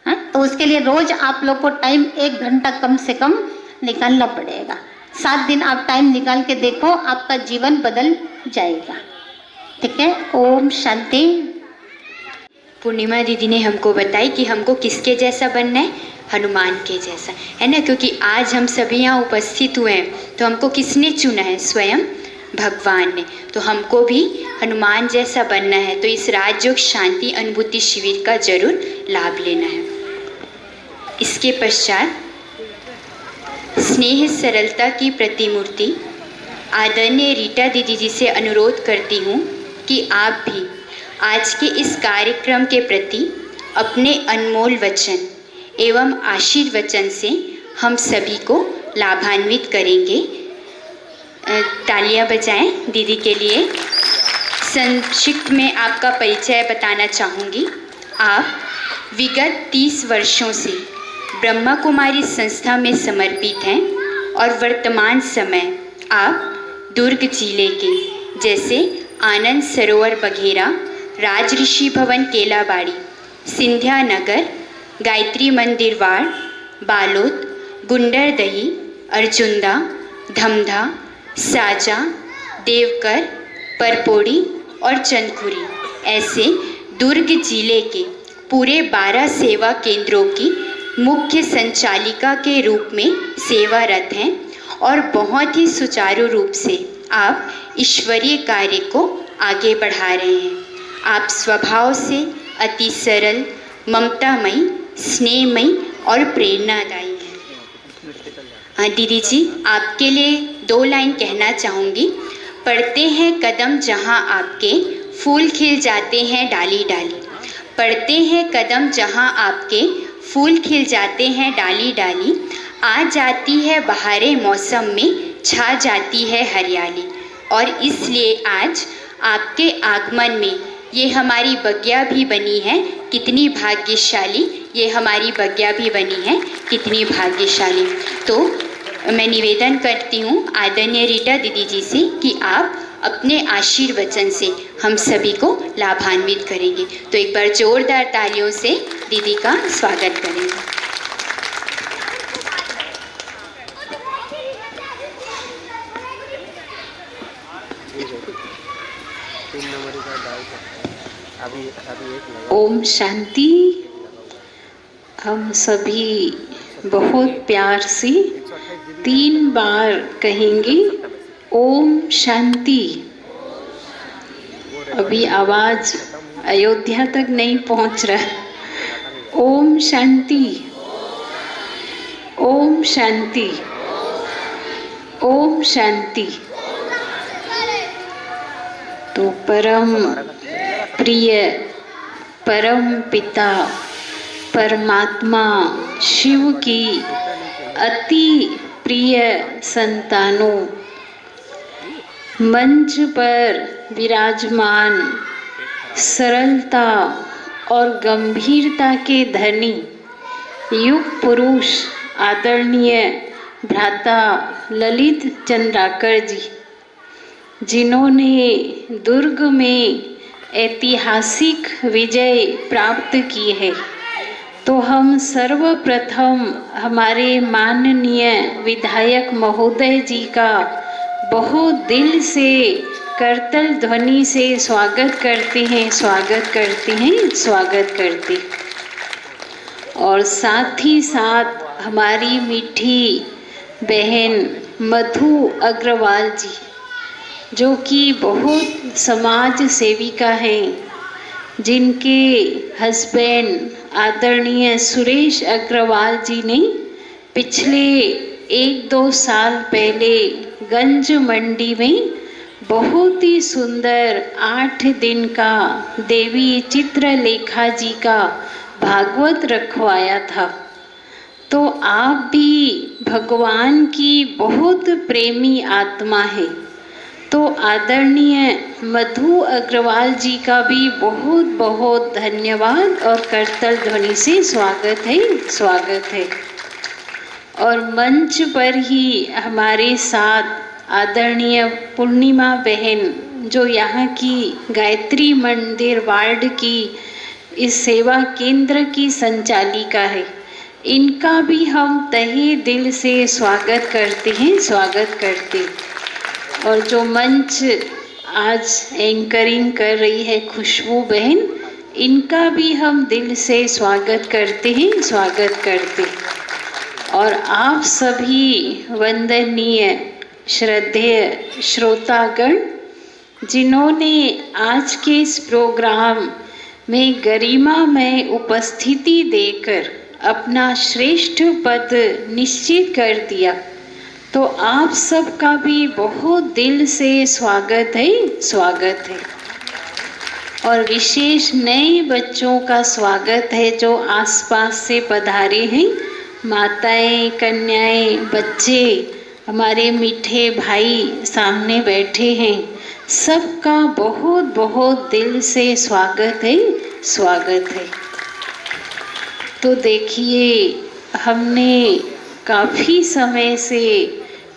हाँ, तो उसके लिए रोज आप लोग को टाइम 1 घंटा कम से कम निकालना पड़ेगा। 7 दिन आप टाइम निकाल के देखो, आपका जीवन बदल जाएगा। ठीक है। ओम शांति। पूर्णिमा दीदी ने हमको बताई कि हमको किसके जैसा बनना है, हनुमान के जैसा, है ना। क्योंकि आज हम सभी यहाँ उपस्थित हुए हैं तो हमको किसने चुना है, स्वयं भगवान ने। तो हमको भी हनुमान जैसा बनना है। तो इस राजयोग शांति अनुभूति शिविर का जरूर लाभ लेना है। इसके पश्चात स्नेह सरलता की प्रतिमूर्ति आदरणीय रीटा दीदी जी से अनुरोध करती हूँ कि आप भी आज के इस कार्यक्रम के प्रति अपने अनमोल वचन एवं आशीर्वचन से हम सभी को लाभान्वित करेंगे। तालियां बजाएं दीदी के लिए। संक्षिप्त में आपका परिचय बताना चाहूँगी। आप विगत 30 वर्षों से ब्रह्मा कुमारी संस्था में समर्पित हैं और वर्तमान समय आप दुर्ग जिले के जैसे आनंद सरोवर बघेरा, राजऋषि भवन केलाबाड़ी, सिंधिया नगर, गायत्री मंदिर वाड़, बालोद, गुंडरदही, अर्जुंदा, धमधा, साजा, देवकर, परपोड़ी और चंदखुरी ऐसे दुर्ग जिले के पूरे 12 सेवा केंद्रों की मुख्य संचालिका के रूप में सेवारत हैं और बहुत ही सुचारू रूप से आप ईश्वरीय कार्य को आगे बढ़ा रहे हैं। आप स्वभाव से अति सरल, ममतामयी, स्नेहमयी और प्रेरणादायी हैं। दीदी जी, आपके लिए 2 लाइन कहना चाहूँगी। पढ़ते हैं कदम जहाँ आपके, फूल खिल जाते हैं डाली डाली। पढ़ते हैं कदम जहाँ आपके, फूल खिल जाते हैं डाली डाली। आ जाती है बहारे मौसम में, छा जाती है हरियाली। और इसलिए आज आपके आगमन में ये हमारी बगिया भी बनी है कितनी भाग्यशाली, ये हमारी बगिया भी बनी है कितनी भाग्यशाली। तो मैं निवेदन करती हूँ आदरणीय रीटा दीदी जी से कि आप अपने आशीर्वचन से हम सभी को लाभान्वित करेंगे। तो एक बार जोरदार तालियों से दीदी का स्वागत करेंगे। ओम शांति। हम सभी बहुत प्यार से 3 बार कहेंगे ओम शांति। अभी आवाज अयोध्या तक नहीं पहुंच रहा। ओम शांति, ओम शांति, ओम शांति। तो परम प्रिय परम पिता परमात्मा शिव की अति प्रिय संतानों, मंच पर विराजमान सरलता और गंभीरता के धनी युग पुरुष आदरणीय भ्राता ललित चंद्राकर जी, जिन्होंने दुर्ग में ऐतिहासिक विजय प्राप्त की है। तो हम सर्वप्रथम हमारे माननीय विधायक महोदय जी का बहुत दिल से करतल ध्वनि से स्वागत करते हैं, स्वागत करते हैं, स्वागत करते। और साथ ही साथ हमारी मीठी बहन मधु अग्रवाल जी, जो कि बहुत समाज सेविका हैं, जिनके हस्बैंड आदरणीय सुरेश अग्रवाल जी ने पिछले 1-2 साल पहले गंज मंडी में बहुत ही सुंदर 8 दिन का देवी चित्रलेखा जी का भागवत रखवाया था। तो आप भी भगवान की बहुत प्रेमी आत्मा है, तो आदरणीय मधु अग्रवाल जी का भी बहुत बहुत धन्यवाद और करतल ध्वनि से स्वागत है। और मंच पर ही हमारे साथ आदरणीय पूर्णिमा बहन, जो यहाँ की गायत्री मंदिर वार्ड की इस सेवा केंद्र की संचालिका है, इनका भी हम तहे दिल से स्वागत करते हैं। और जो मंच आज एंकरिंग कर रही है खुशबू बहन, इनका भी हम दिल से स्वागत करते। और आप सभी वंदनीय श्रद्धेय श्रोतागण, जिन्होंने आज के इस प्रोग्राम में गरिमा में उपस्थिति देकर अपना श्रेष्ठ पद निश्चित कर दिया, तो आप सबका भी बहुत दिल से स्वागत है। और विशेष नए बच्चों का स्वागत है जो आसपास से पधारे हैं, माताएं, कन्याएं, बच्चे, हमारे मीठे भाई सामने बैठे हैं, सबका बहुत बहुत दिल से स्वागत है। तो देखिए, हमने काफ़ी समय से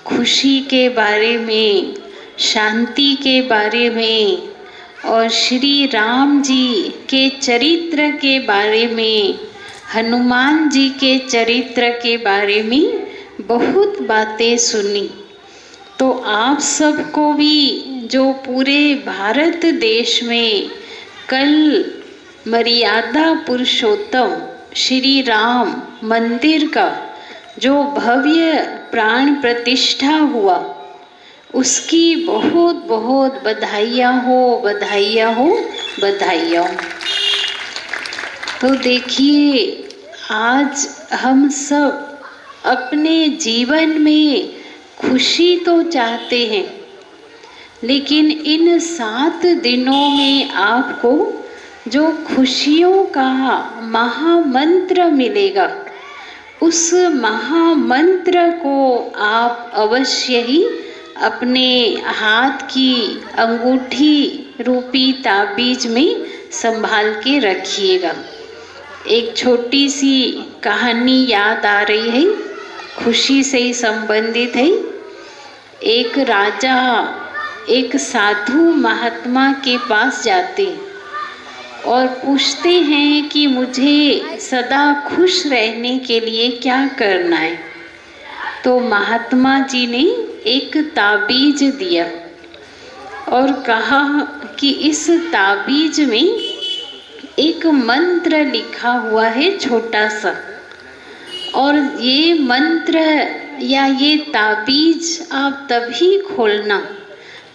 खुशी के बारे में, शांति के बारे में और श्री राम जी के चरित्र के बारे में, हनुमान जी के चरित्र के बारे में बहुत बातें सुनी। तो आप सबको भी, जो पूरे भारत देश में कल मर्यादा पुरुषोत्तम श्री राम मंदिर का जो भव्य प्राण प्रतिष्ठा हुआ, उसकी बहुत बहुत बधाइयाँ हो। तो देखिए, आज हम सब अपने जीवन में खुशी तो चाहते हैं, लेकिन इन 7 दिनों में आपको जो खुशियों का महामंत्र मिलेगा, उस महामंत्र को आप अवश्य ही अपने हाथ की अंगूठी रूपी ताबीज में संभाल के रखिएगा। एक छोटी सी कहानी याद आ रही है, खुशी से ही संबंधित है। एक राजा एक साधु महात्मा के पास जाते और पूछते हैं कि मुझे सदा खुश रहने के लिए क्या करना है। तो महात्मा जी ने एक ताबीज दिया और कहा कि इस ताबीज में एक मंत्र लिखा हुआ है छोटा सा, और ये मंत्र या ये ताबीज आप तभी खोलना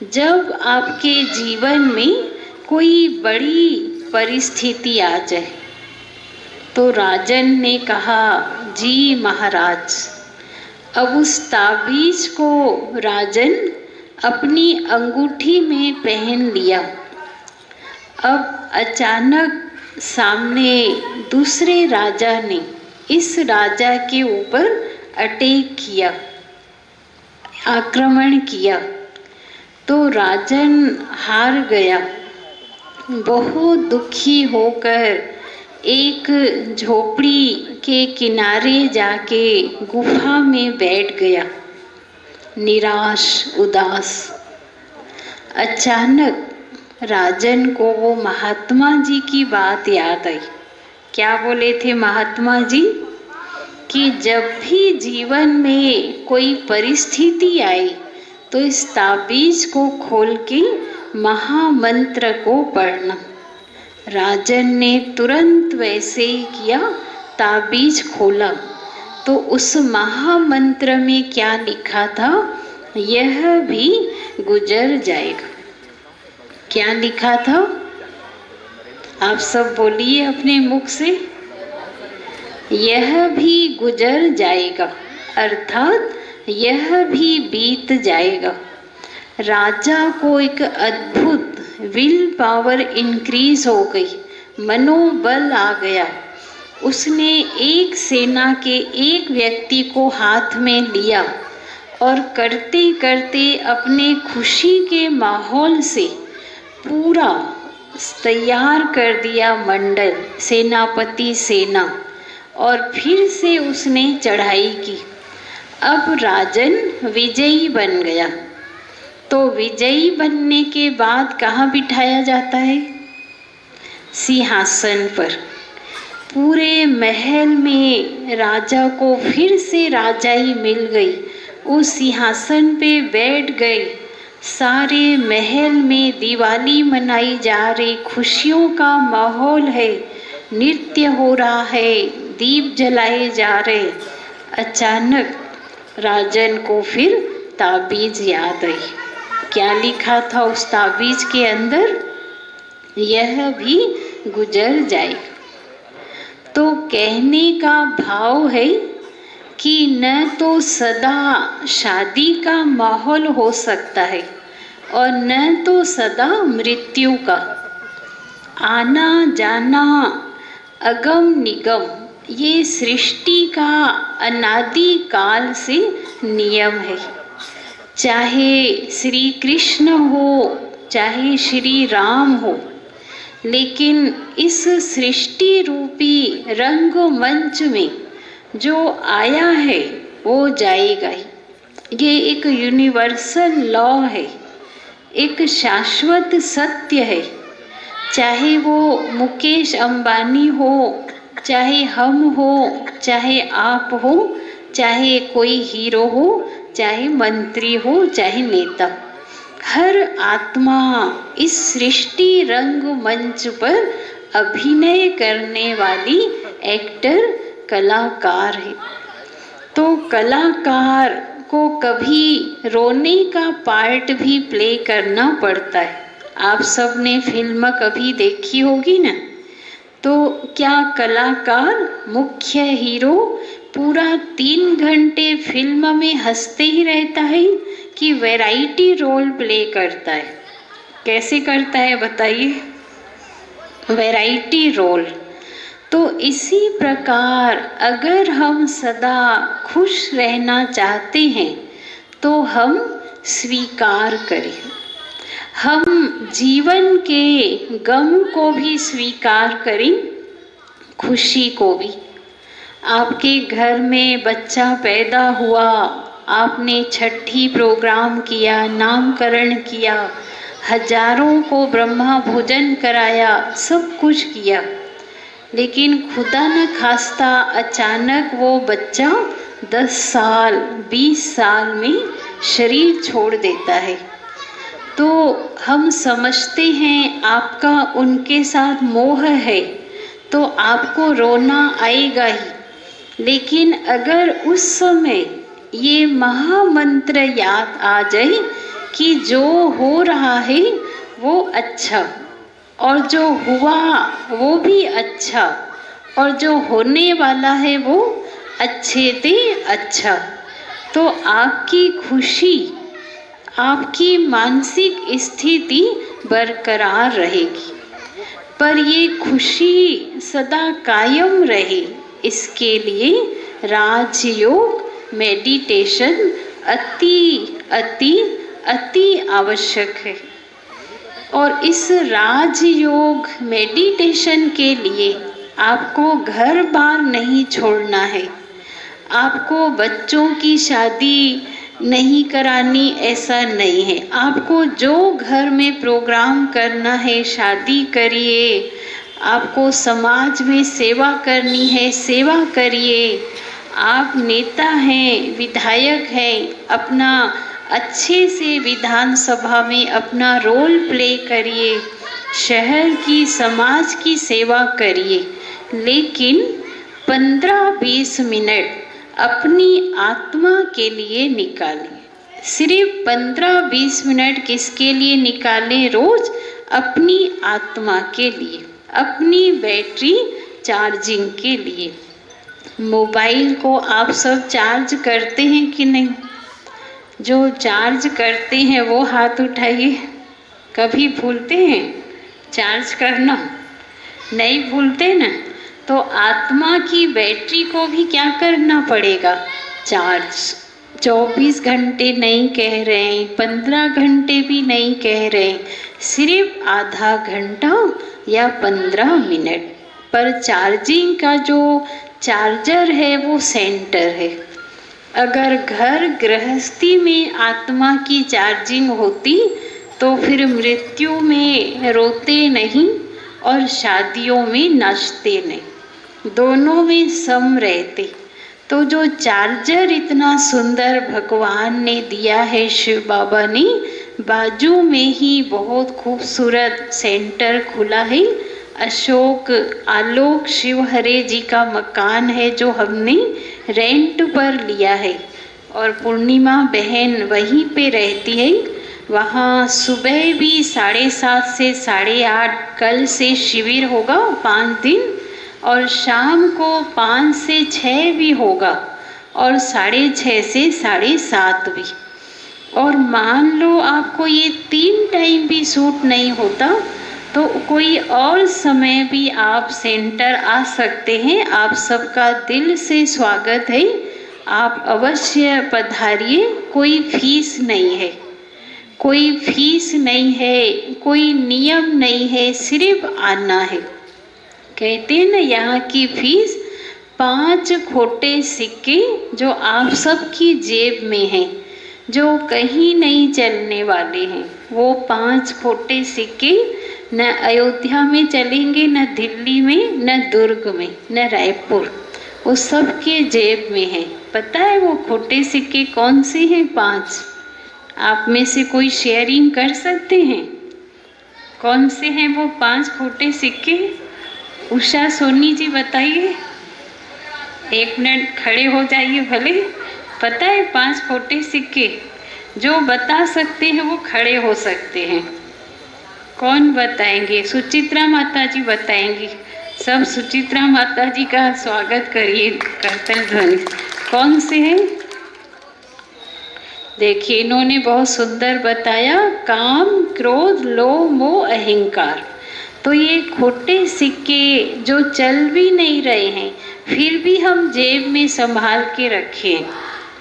जब आपके जीवन में कोई बड़ी परिस्थिति आ जाए। तो राजन ने कहा, जी महाराज। अब उस ताबीज को राजन अपनी अंगूठी में पहन लिया। अब अचानक सामने दूसरे राजा ने इस राजा के ऊपर अटैक किया, आक्रमण किया। तो राजन हार गया। बहुत दुखी होकर एक झोपड़ी के किनारे जाके गुफा में बैठ गया, निराश, उदास। अचानक राजन को वो महात्मा जी की बात याद आई। क्या बोले थे महात्मा जी कि जब भी जीवन में कोई परिस्थिति आई तो इस ताबीज को खोल के महामंत्र को पढ़ना। राजन ने तुरंत वैसे ही किया, ताबीज खोला तो उस महामंत्र में क्या लिखा था, यह भी गुजर जाएगा। क्या लिखा था? आप सब बोलिए अपने मुख से। यह भी गुजर जाएगा, अर्थात यह भी बीत जाएगा। राजा को एक अद्भुत विल पावर इंक्रीज हो गई, मनोबल आ गया। उसने एक सेना के एक व्यक्ति को हाथ में लिया और करते करते अपने खुशी के माहौल से पूरा तैयार कर दिया मंडल, सेनापति सेना, और फिर से उसने चढ़ाई की। अब राजन विजयी बन गया। तो विजयी बनने के बाद कहाँ बिठाया जाता है? सिंहासन पर। पूरे महल में राजा को फिर से राजाई मिल गई। उस सिंहासन पे बैठ गए। सारे महल में दिवाली मनाई जा रही, खुशियों का माहौल है, नृत्य हो रहा है, दीप जलाए जा रहे। अचानक राजन को फिर ताबीज याद आई। क्या लिखा था उस ताबीज के अंदर? यह भी गुजर जाएगा। तो कहने का भाव है कि न तो सदा शादी का माहौल हो सकता है और न तो सदा मृत्यु का। आना जाना, अगम निगम, ये सृष्टि का अनादि काल से नियम है। चाहे श्री कृष्ण हो, चाहे श्री राम हो, लेकिन इस सृष्टि रूपी रंगमंच में जो आया है वो जाएगा ही। ये एक यूनिवर्सल लॉ है, एक शाश्वत सत्य है। चाहे वो मुकेश अंबानी हो, चाहे हम हो, चाहे आप हो, चाहे कोई हीरो हो, चाहे मंत्री हो, चाहे नेता, हर आत्मा इस सृष्टि रंग मंच पर अभिनय करने वाली एक्टर, कलाकार है। तो कलाकार को कभी रोने का पार्ट भी प्ले करना पड़ता है। आप सब ने फिल्म कभी देखी होगी ना? तो क्या कलाकार, मुख्य हीरो पूरा 3 घंटे फिल्म में हंसते ही रहता है कि वैरायटी रोल प्ले करता है? कैसे करता है बताइए? Variety roll. तो इसी प्रकार अगर हम सदा खुश रहना चाहते हैं तो हम स्वीकार करें। हम जीवन के गम को भी स्वीकार करें, खुशी को भी। आपके घर में बच्चा पैदा हुआ, आपने छठी प्रोग्राम किया, नामकरण किया, हजारों को ब्रह्मा भोजन कराया, सब कुछ किया, लेकिन खुदा न खास्ता अचानक वो बच्चा 10 साल 20 साल में शरीर छोड़ देता है। तो हम समझते हैं आपका उनके साथ मोह है, तो आपको रोना आएगा ही। लेकिन अगर उस समय ये महामंत्र याद आ जाए कि जो हो रहा है वो अच्छा, और जो हुआ वो भी अच्छा, और जो होने वाला है वो अच्छे से अच्छा, तो आपकी खुशी, आपकी मानसिक स्थिति बरकरार रहेगी। पर ये खुशी सदा कायम रहे, इसके लिए राजयोग, मेडिटेशन अति अति अति आवश्यक है। और इस राजयोग मेडिटेशन के लिए आपको घर बार नहीं छोड़ना है, आपको बच्चों की शादी नहीं करानी, ऐसा नहीं है। आपको जो घर में प्रोग्राम करना है शादी करिए, आपको समाज में सेवा करनी है सेवा करिए। आप नेता हैं, विधायक हैं, अपना अच्छे से विधानसभा में अपना रोल प्ले करिए, शहर की समाज की सेवा करिए, लेकिन 15-20 मिनट अपनी आत्मा के लिए निकालें। सिर्फ 15-20 मिनट किसके लिए निकालें रोज? अपनी आत्मा के लिए, अपनी बैटरी चार्जिंग के लिए। मोबाइल को आप सब चार्ज करते हैं कि नहीं? जो चार्ज करते हैं वो हाथ उठाइए। कभी भूलते हैं चार्ज करना? नहीं भूलते ना। तो आत्मा की बैटरी को भी क्या करना पड़ेगा? चार्ज। 24 घंटे नहीं कह रहे हैं, 15 घंटे भी नहीं कह रहे हैं, सिर्फ आधा घंटा या 15 मिनट पर चार्जिंग का जो चार्जर है वो सेंटर है। अगर घर गृहस्थी में आत्मा की चार्जिंग होती तो फिर मृत्यु में रोते नहीं और शादियों में नाचते नहीं, दोनों में सम रहते। तो जो चार्जर इतना सुंदर भगवान ने दिया है, शिव बाबा ने, बाजू में ही बहुत खूबसूरत सेंटर खुला है। अशोक आलोक शिव हरे जी का मकान है जो हमने रेंट पर लिया है और पूर्णिमा बहन वहीं पे रहती है। वहाँ सुबह भी 7:30 से 8:30 कल से शिविर होगा 5 दिन, और शाम को 5 से 6 भी होगा और 6:30 से 7:30 भी। और मान लो आपको ये 3 टाइम भी सूट नहीं होता तो कोई और समय भी आप सेंटर आ सकते हैं। आप सबका दिल से स्वागत है, आप अवश्य पधारिए। कोई फीस नहीं है, कोई फीस नहीं है, कोई नियम नहीं है, सिर्फ आना है। कहते हैं ना, यहाँ की फीस 5 खोटे सिक्के जो आप सबकी जेब में हैं, जो कहीं नहीं चलने वाले हैं। वो 5 खोटे सिक्के न अयोध्या में चलेंगे, न दिल्ली में, न दुर्ग में, न रायपुर, वो सबके जेब में है। पता है वो खोटे सिक्के कौन से हैं? 5। आप में से कोई शेयरिंग कर सकते हैं? कौन से हैं वो 5 खोटे सिक्के? उषा सोनी जी बताइए। 1 मिनट खड़े हो जाइए भले। पता है 5 खोटे सिक्के? जो बता सकते हैं वो खड़े हो सकते हैं। कौन बताएंगे? सुचित्रा माता जी बताएंगी। सब सुचित्रा माता जी का स्वागत करिए करतल ध्वनि। कौन से हैं? देखिए, इन्होंने बहुत सुंदर बताया, काम, क्रोध, लोभ, मोह, अहंकार। तो ये खोटे सिक्के जो चल भी नहीं रहे हैं फिर भी हम जेब में संभाल के रखें,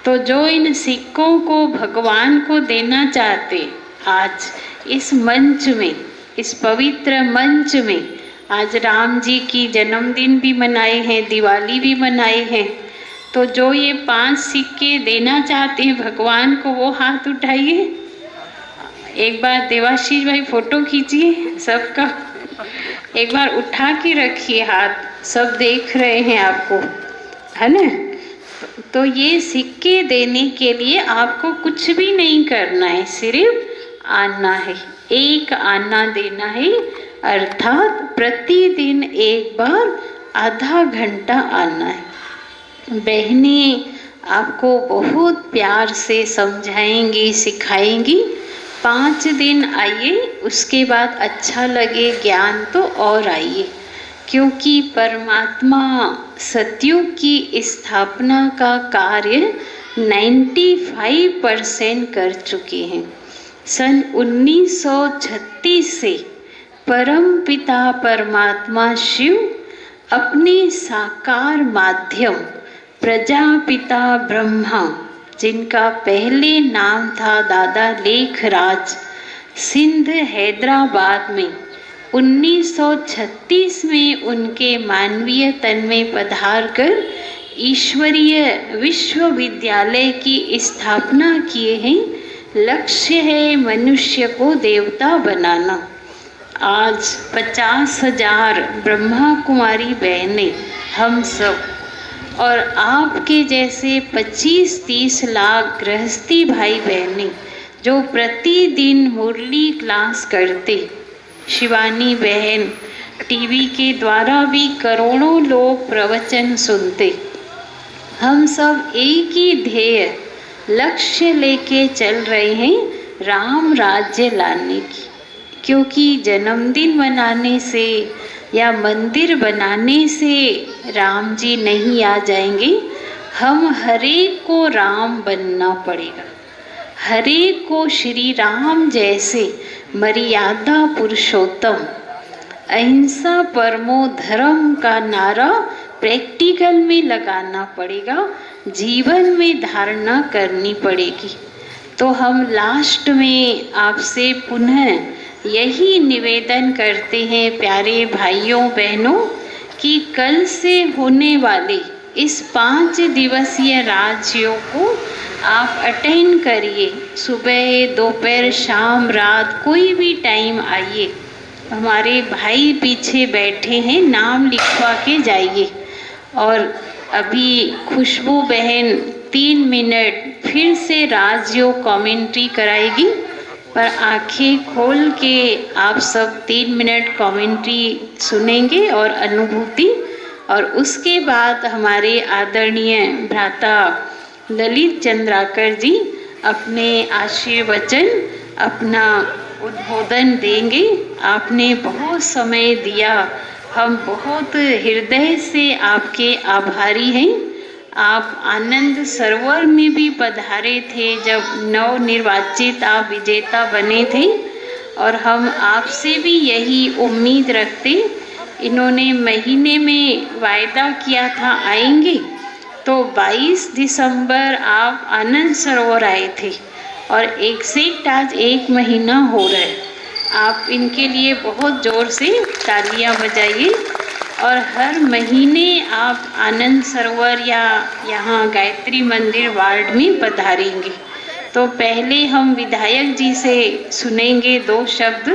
तो जो इन सिक्कों को भगवान को देना चाहते, आज इस मंच में, इस पवित्र मंच में, आज राम जी की जन्मदिन भी मनाए हैं, दिवाली भी मनाए हैं, तो जो ये 5 सिक्के देना चाहते हैं भगवान को, वो हाथ उठाइए। एक बार देवाशीष भाई फोटो खींचिए सबका, एक बार उठा के रखिए हाथ, सब देख रहे हैं आपको, है ना। तो ये सिक्के देने के लिए आपको कुछ भी नहीं करना है, सिर्फ आना है, एक आना देना है, अर्थात प्रतिदिन एक बार आधा घंटा आना है। बहनें आपको बहुत प्यार से समझाएंगी, सिखाएंगी। 5 दिन आइए, उसके बाद अच्छा लगे ज्ञान तो और आइए, क्योंकि परमात्मा सतयुग की स्थापना का कार्य 95% कर चुके हैं। सन 1936 से परम पिता परमात्मा शिव अपने साकार माध्यम प्रजापिता ब्रह्मा, जिनका पहले नाम था दादा लेखराज, सिंध हैदराबाद में 1936 में उनके मानवीय तन में पधार कर ईश्वरीय विश्वविद्यालय की स्थापना किए हैं। लक्ष्य है मनुष्य को देवता बनाना। आज 50,000 ब्रह्मा कुमारी बहनें, हम सब और आपके जैसे 25-30 लाख गृहस्थी भाई बहनें जो प्रतिदिन मुरली क्लास करते, शिवानी बहन टीवी के द्वारा भी करोड़ों लोग प्रवचन सुनते, हम सब एक ही ध्येय, लक्ष्य लेके चल रहे हैं राम राज्य लाने की। क्योंकि जन्मदिन मनाने से या मंदिर बनाने से राम जी नहीं आ जाएंगे, हम हरेक को राम बनना पड़ेगा। हरेक को श्री राम जैसे मर्यादा पुरुषोत्तम अहिंसा परमो धर्म का नारा प्रैक्टिकल में लगाना पड़ेगा, जीवन में धारणा करनी पड़ेगी। तो हम लास्ट में आपसे पुनः यही निवेदन करते हैं प्यारे भाइयों बहनों कि कल से होने वाले इस 5 दिवसीय राजयोग को आप अटेंड करिए। सुबह, दोपहर, शाम, रात, कोई भी टाइम आइए। हमारे भाई पीछे बैठे हैं, नाम लिखवा के जाइए। और अभी खुशबू बहन 3 मिनट फिर से राजयोग कमेंट्री कराएगी, पर आंखें खोल के आप सब 3 मिनट कमेंट्री सुनेंगे और अनुभूति। और उसके बाद हमारे आदरणीय भ्राता ललित चंद्राकर जी अपने आशीर्वचन, अपना उद्बोधन देंगे। आपने बहुत समय दिया, हम बहुत हृदय से आपके आभारी हैं। आप आनंद सरोवर में भी पधारे थे जब नवनिर्वाचित आप विजेता बने थे, और हम आपसे भी यही उम्मीद रखते। इन्होंने महीने में वायदा किया था आएंगे, तो 22 दिसंबर आप आनंद सरोवर आए थे और एग्जैक्ट आज 1 महीना हो रहा है। आप इनके लिए बहुत ज़ोर से तालियां बजाइए। और हर महीने आप आनंद सरोवर या यहाँ गायत्री मंदिर वार्ड में पधारेंगे। तो पहले हम विधायक जी से सुनेंगे 2 शब्द,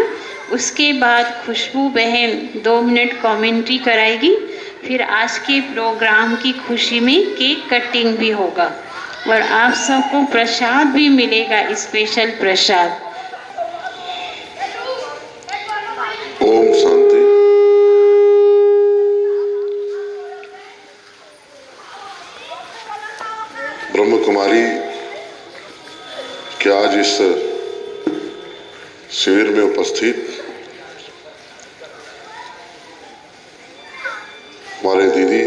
उसके बाद खुशबू बहन 2 मिनट कमेंट्री कराएगी। फिर आज के प्रोग्राम की खुशी में केक कटिंग भी होगा और आप सबको प्रसाद भी मिलेगा, स्पेशल प्रसाद। ओम शांति। ब्रह्म कुमारी के आज इस शिविर में उपस्थित हमारे दीदी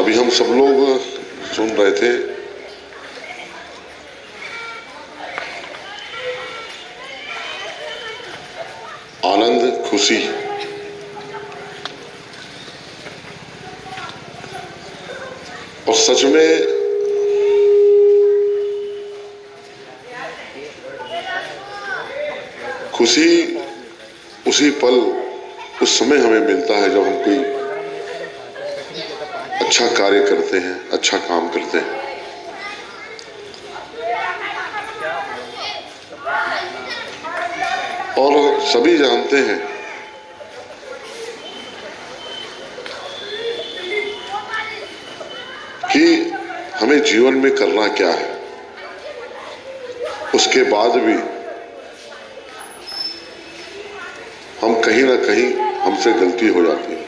अभी हम सब लोग सुन रहे थे आनंद, खुशी। और सच में खुशी उसी पल, उस समय हमें मिलता है जब हम कोई अच्छा कार्य करते हैं, अच्छा काम करते हैं। और सभी जानते हैं कि हमें जीवन में करना क्या है। उसके बाद भी हम कहीं ना कहीं हमसे गलती हो जाती है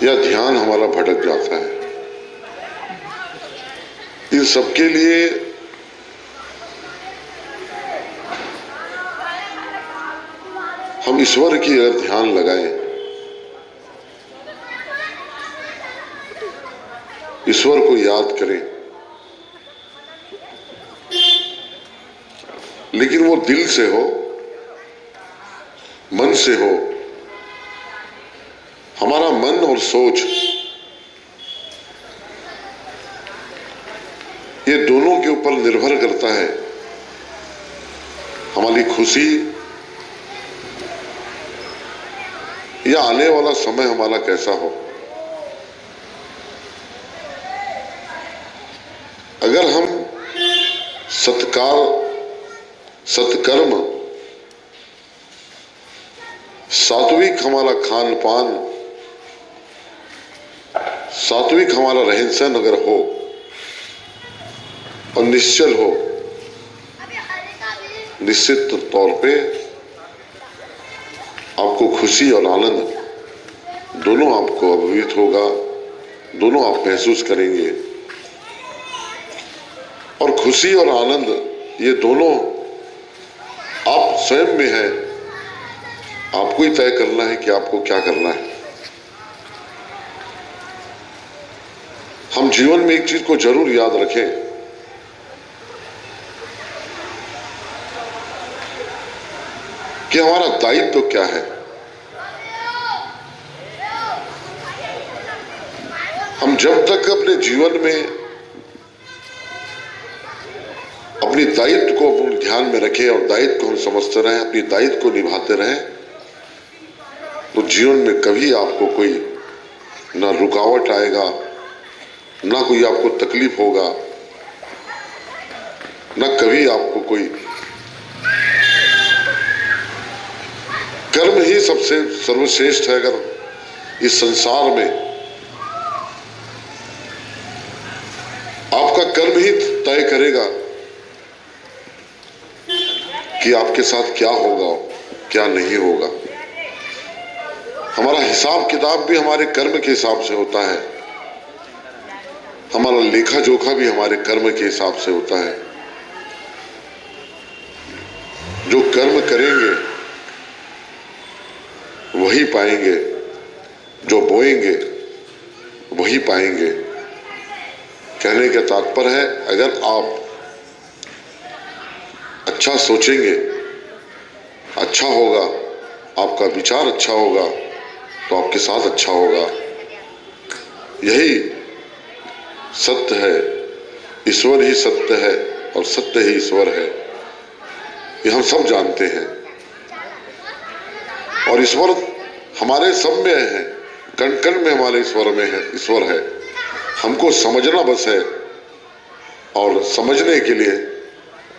या ध्यान हमारा भटक जाता है। इन सबके लिए हम ईश्वर की अगर ध्यान लगाएं, ईश्वर को याद करें, लेकिन वो दिल से हो, मन से हो। हमारा मन और सोच ये दोनों के ऊपर निर्भर करता है हमारी खुशी या आने वाला समय हमारा कैसा हो। अगर हम सत्कार, सत्कर्म, सात्विक हमारा खान पान, सात्विक हमारा रहन सहन अगर हो और निश्चल हो, निश्चित तौर पे आपको खुशी और आनंद दोनों आपको अनुभूत होगा, दोनों आप महसूस करेंगे। और खुशी और आनंद ये दोनों आप स्वयं में है, आपको ही तय करना है कि आपको क्या करना है। हम जीवन में एक चीज को जरूर याद रखें कि हमारा दायित्व तो क्या है। हम जब तक अपने जीवन में अपनी दायित्व को अपने ध्यान में रखें और दायित्व को हम समझते रहें, अपनी दायित्व को निभाते रहें, तो जीवन में कभी आपको कोई ना रुकावट आएगा, ना कोई आपको तकलीफ होगा, ना कभी आपको कोई। कर्म ही सबसे सर्वश्रेष्ठ है। अगर इस संसार में आपका कर्म ही तय करेगा कि आपके साथ क्या होगा, क्या नहीं होगा। हमारा हिसाब किताब भी हमारे कर्म के हिसाब से होता है, हमारा लेखा जोखा भी हमारे कर्म के हिसाब से होता है। जो कर्म करेंगे वही पाएंगे, जो बोएंगे वही पाएंगे। कहने का तात्पर्य है, अगर आप अच्छा सोचेंगे, अच्छा होगा, आपका विचार अच्छा होगा, तो आपके साथ अच्छा होगा। यही सत्य है, ईश्वर ही सत्य है और सत्य ही ईश्वर है, ये हम सब जानते हैं। और ईश्वर हमारे सब में है, कण कण में हमारे ईश्वर में है, ईश्वर है। हमको समझना बस है, और समझने के लिए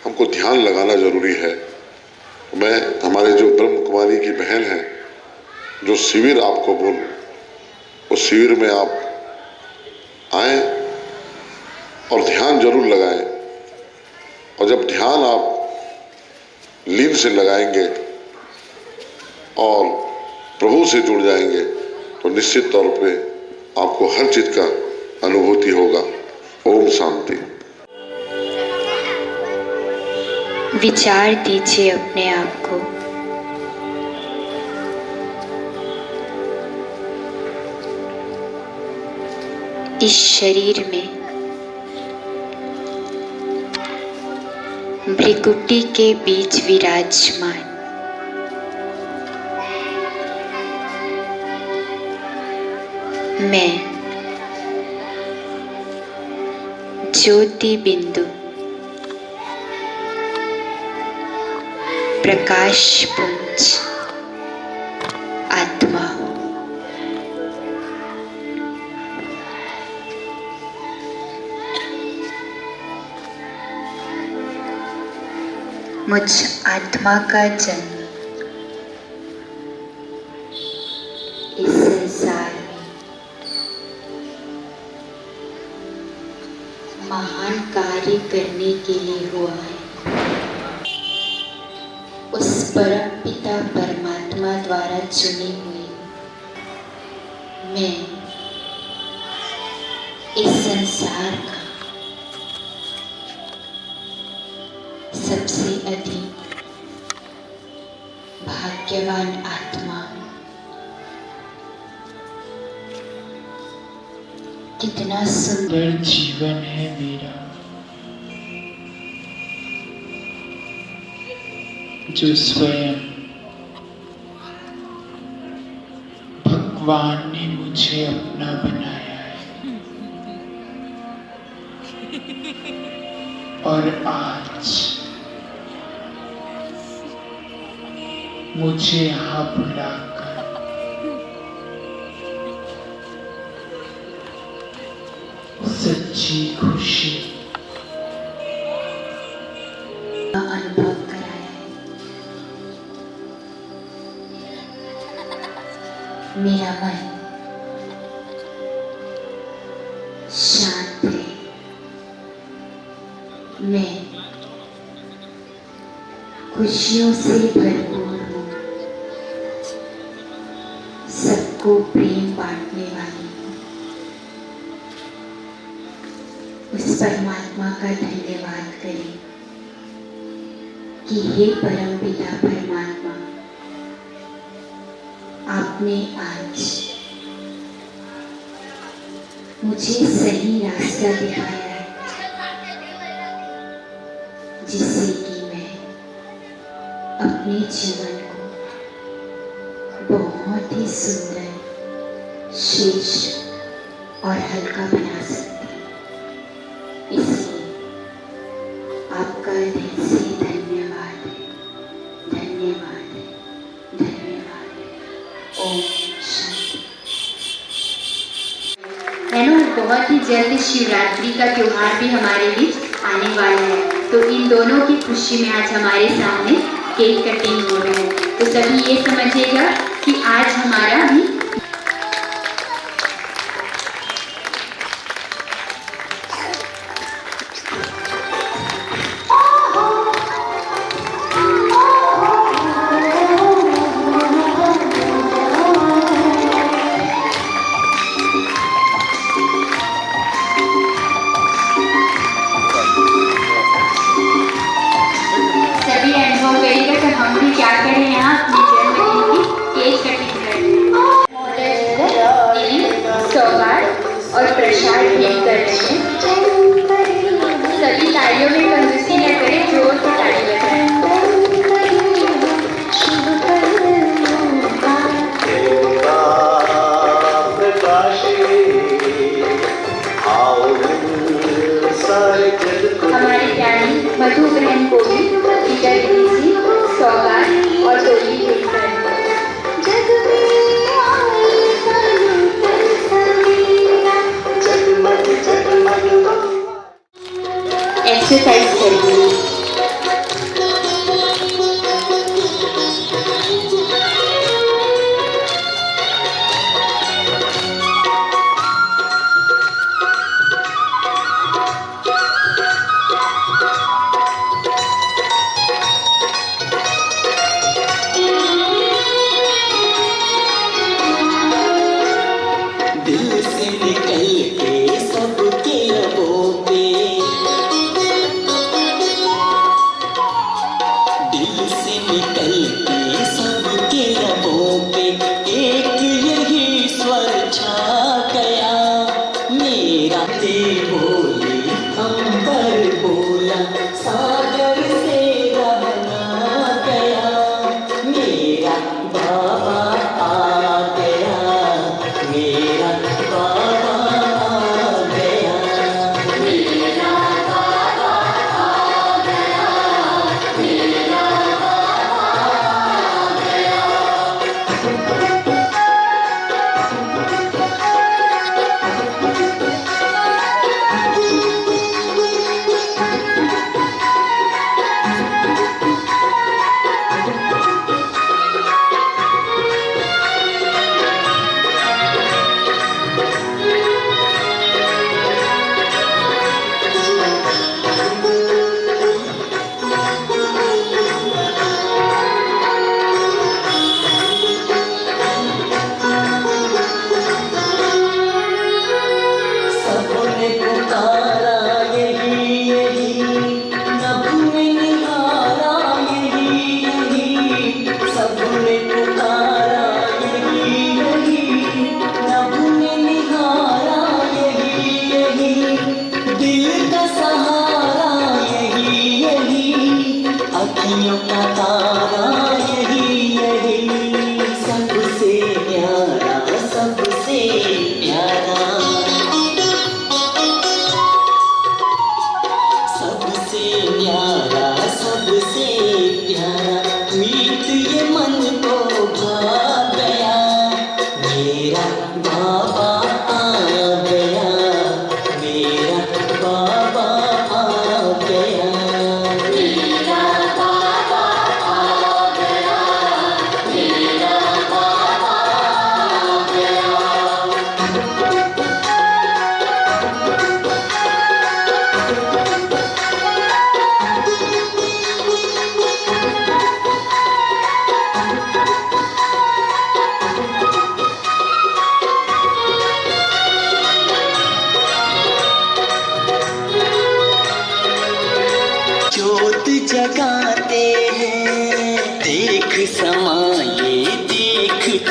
हमको ध्यान लगाना जरूरी है। मैं हमारे जो ब्रह्म कुमारी की बहन है, जो शिविर आपको बोल, उस शिविर में आप आए और ध्यान जरूर लगाएं। और जब ध्यान आप लीन से लगाएंगे और प्रभु से जुड़ जाएंगे, तो निश्चित तौर पे आपको हर चीज का अनुभूति होगा। ओम शांति। विचार दीजिए अपने आप को, इस शरीर में भृकुटी के बीच विराजमान मैं ज्योति बिंदु प्रकाश पुंज आत्मा मुझ आत्मा का जन्म इस संसार में महान कार्य करने के लिए हुआ है। उस परम पिता परमात्मा द्वारा चुने हुए मैं इस संसार का सबसे अधिक भाग्यवान आत्मा हूँ। कितना सुंदर जीवन है मेरा, जो स्वयं भगवान ने मुझे अपना बनाया है। और आज मुझे यहाँ बुलाकर सच्ची खुशी का अनुभव कराया है। मेरा मन शांत है, मैं खुशियों से भरपूर हूँ। सबको प्रेम बांटने वाली उस परमात्मा का धन्यवाद करें कि हे परम पिता परमात्मा, आपने आज मुझे सही रास्ता दिखाया है, जिससे कि मैं अपने जीवन को बहुत ही सुंदर, श्रेष्ठ और हल्का बना सकती हूँ। इसलिए आपका दिल से धन्यवाद है, धन्यवाद है, धन्यवाद है। ओम शांति। बहनों, बहुत ही जल्द शिवरात्रि का त्योहार भी हमारे बीच आने वाला है, तो इन दोनों की खुशी में आज हमारे सामने केक कटिंग हो रहा है। तो सभी ये समझिएगा कि आज हमारा भी सभी एंड हो गई है, तो हम भी क्या करें यहाँ अपने जन्मदिन की केक कटिंग करें।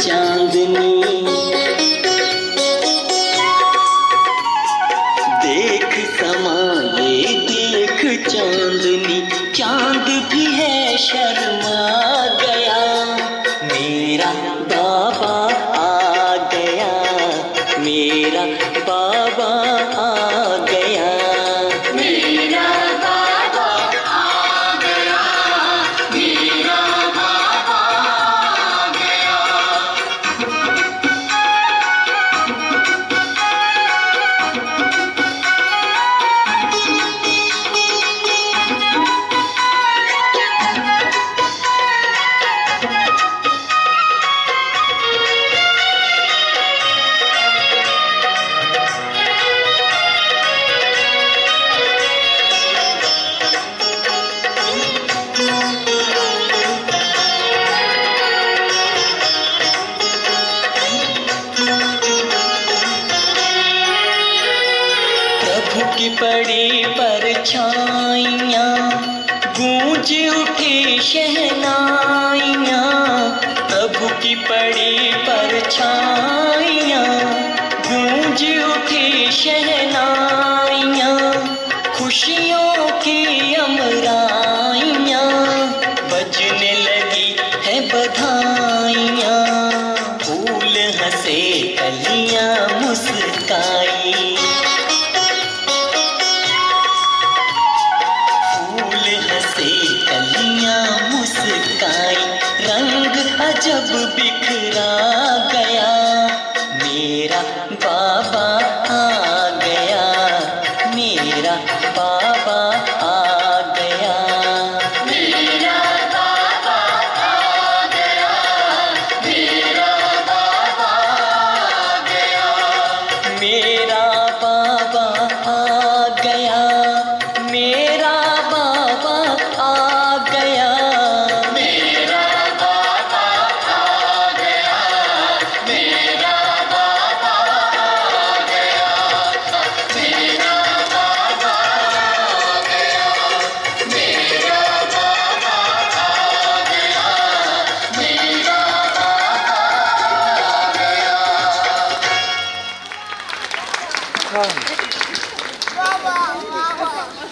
चांदनी, देख समाए देख चांदनी, चांद भी है शर्मा गया, मेरा बाबा आ गया, मेरा बाबा आ गया, मेरा बाबा आ गया, मेरा बाबा आ गया। प्रभु की पड़ी परछाइयाँ, गूंज उठी शहनाइयाँ, प्रभु की पड़ी परछाइयाँ, गूंज उठी शहनाइयाँ, खुशियों की अमराइयाँ, बजने लगी है बधाइयाँ, फूल हंसे कलियाँ मुस्काई, फूल हंसे कलियां मुस्काई, रंग अजब बिखरा गया, मेरा बाबा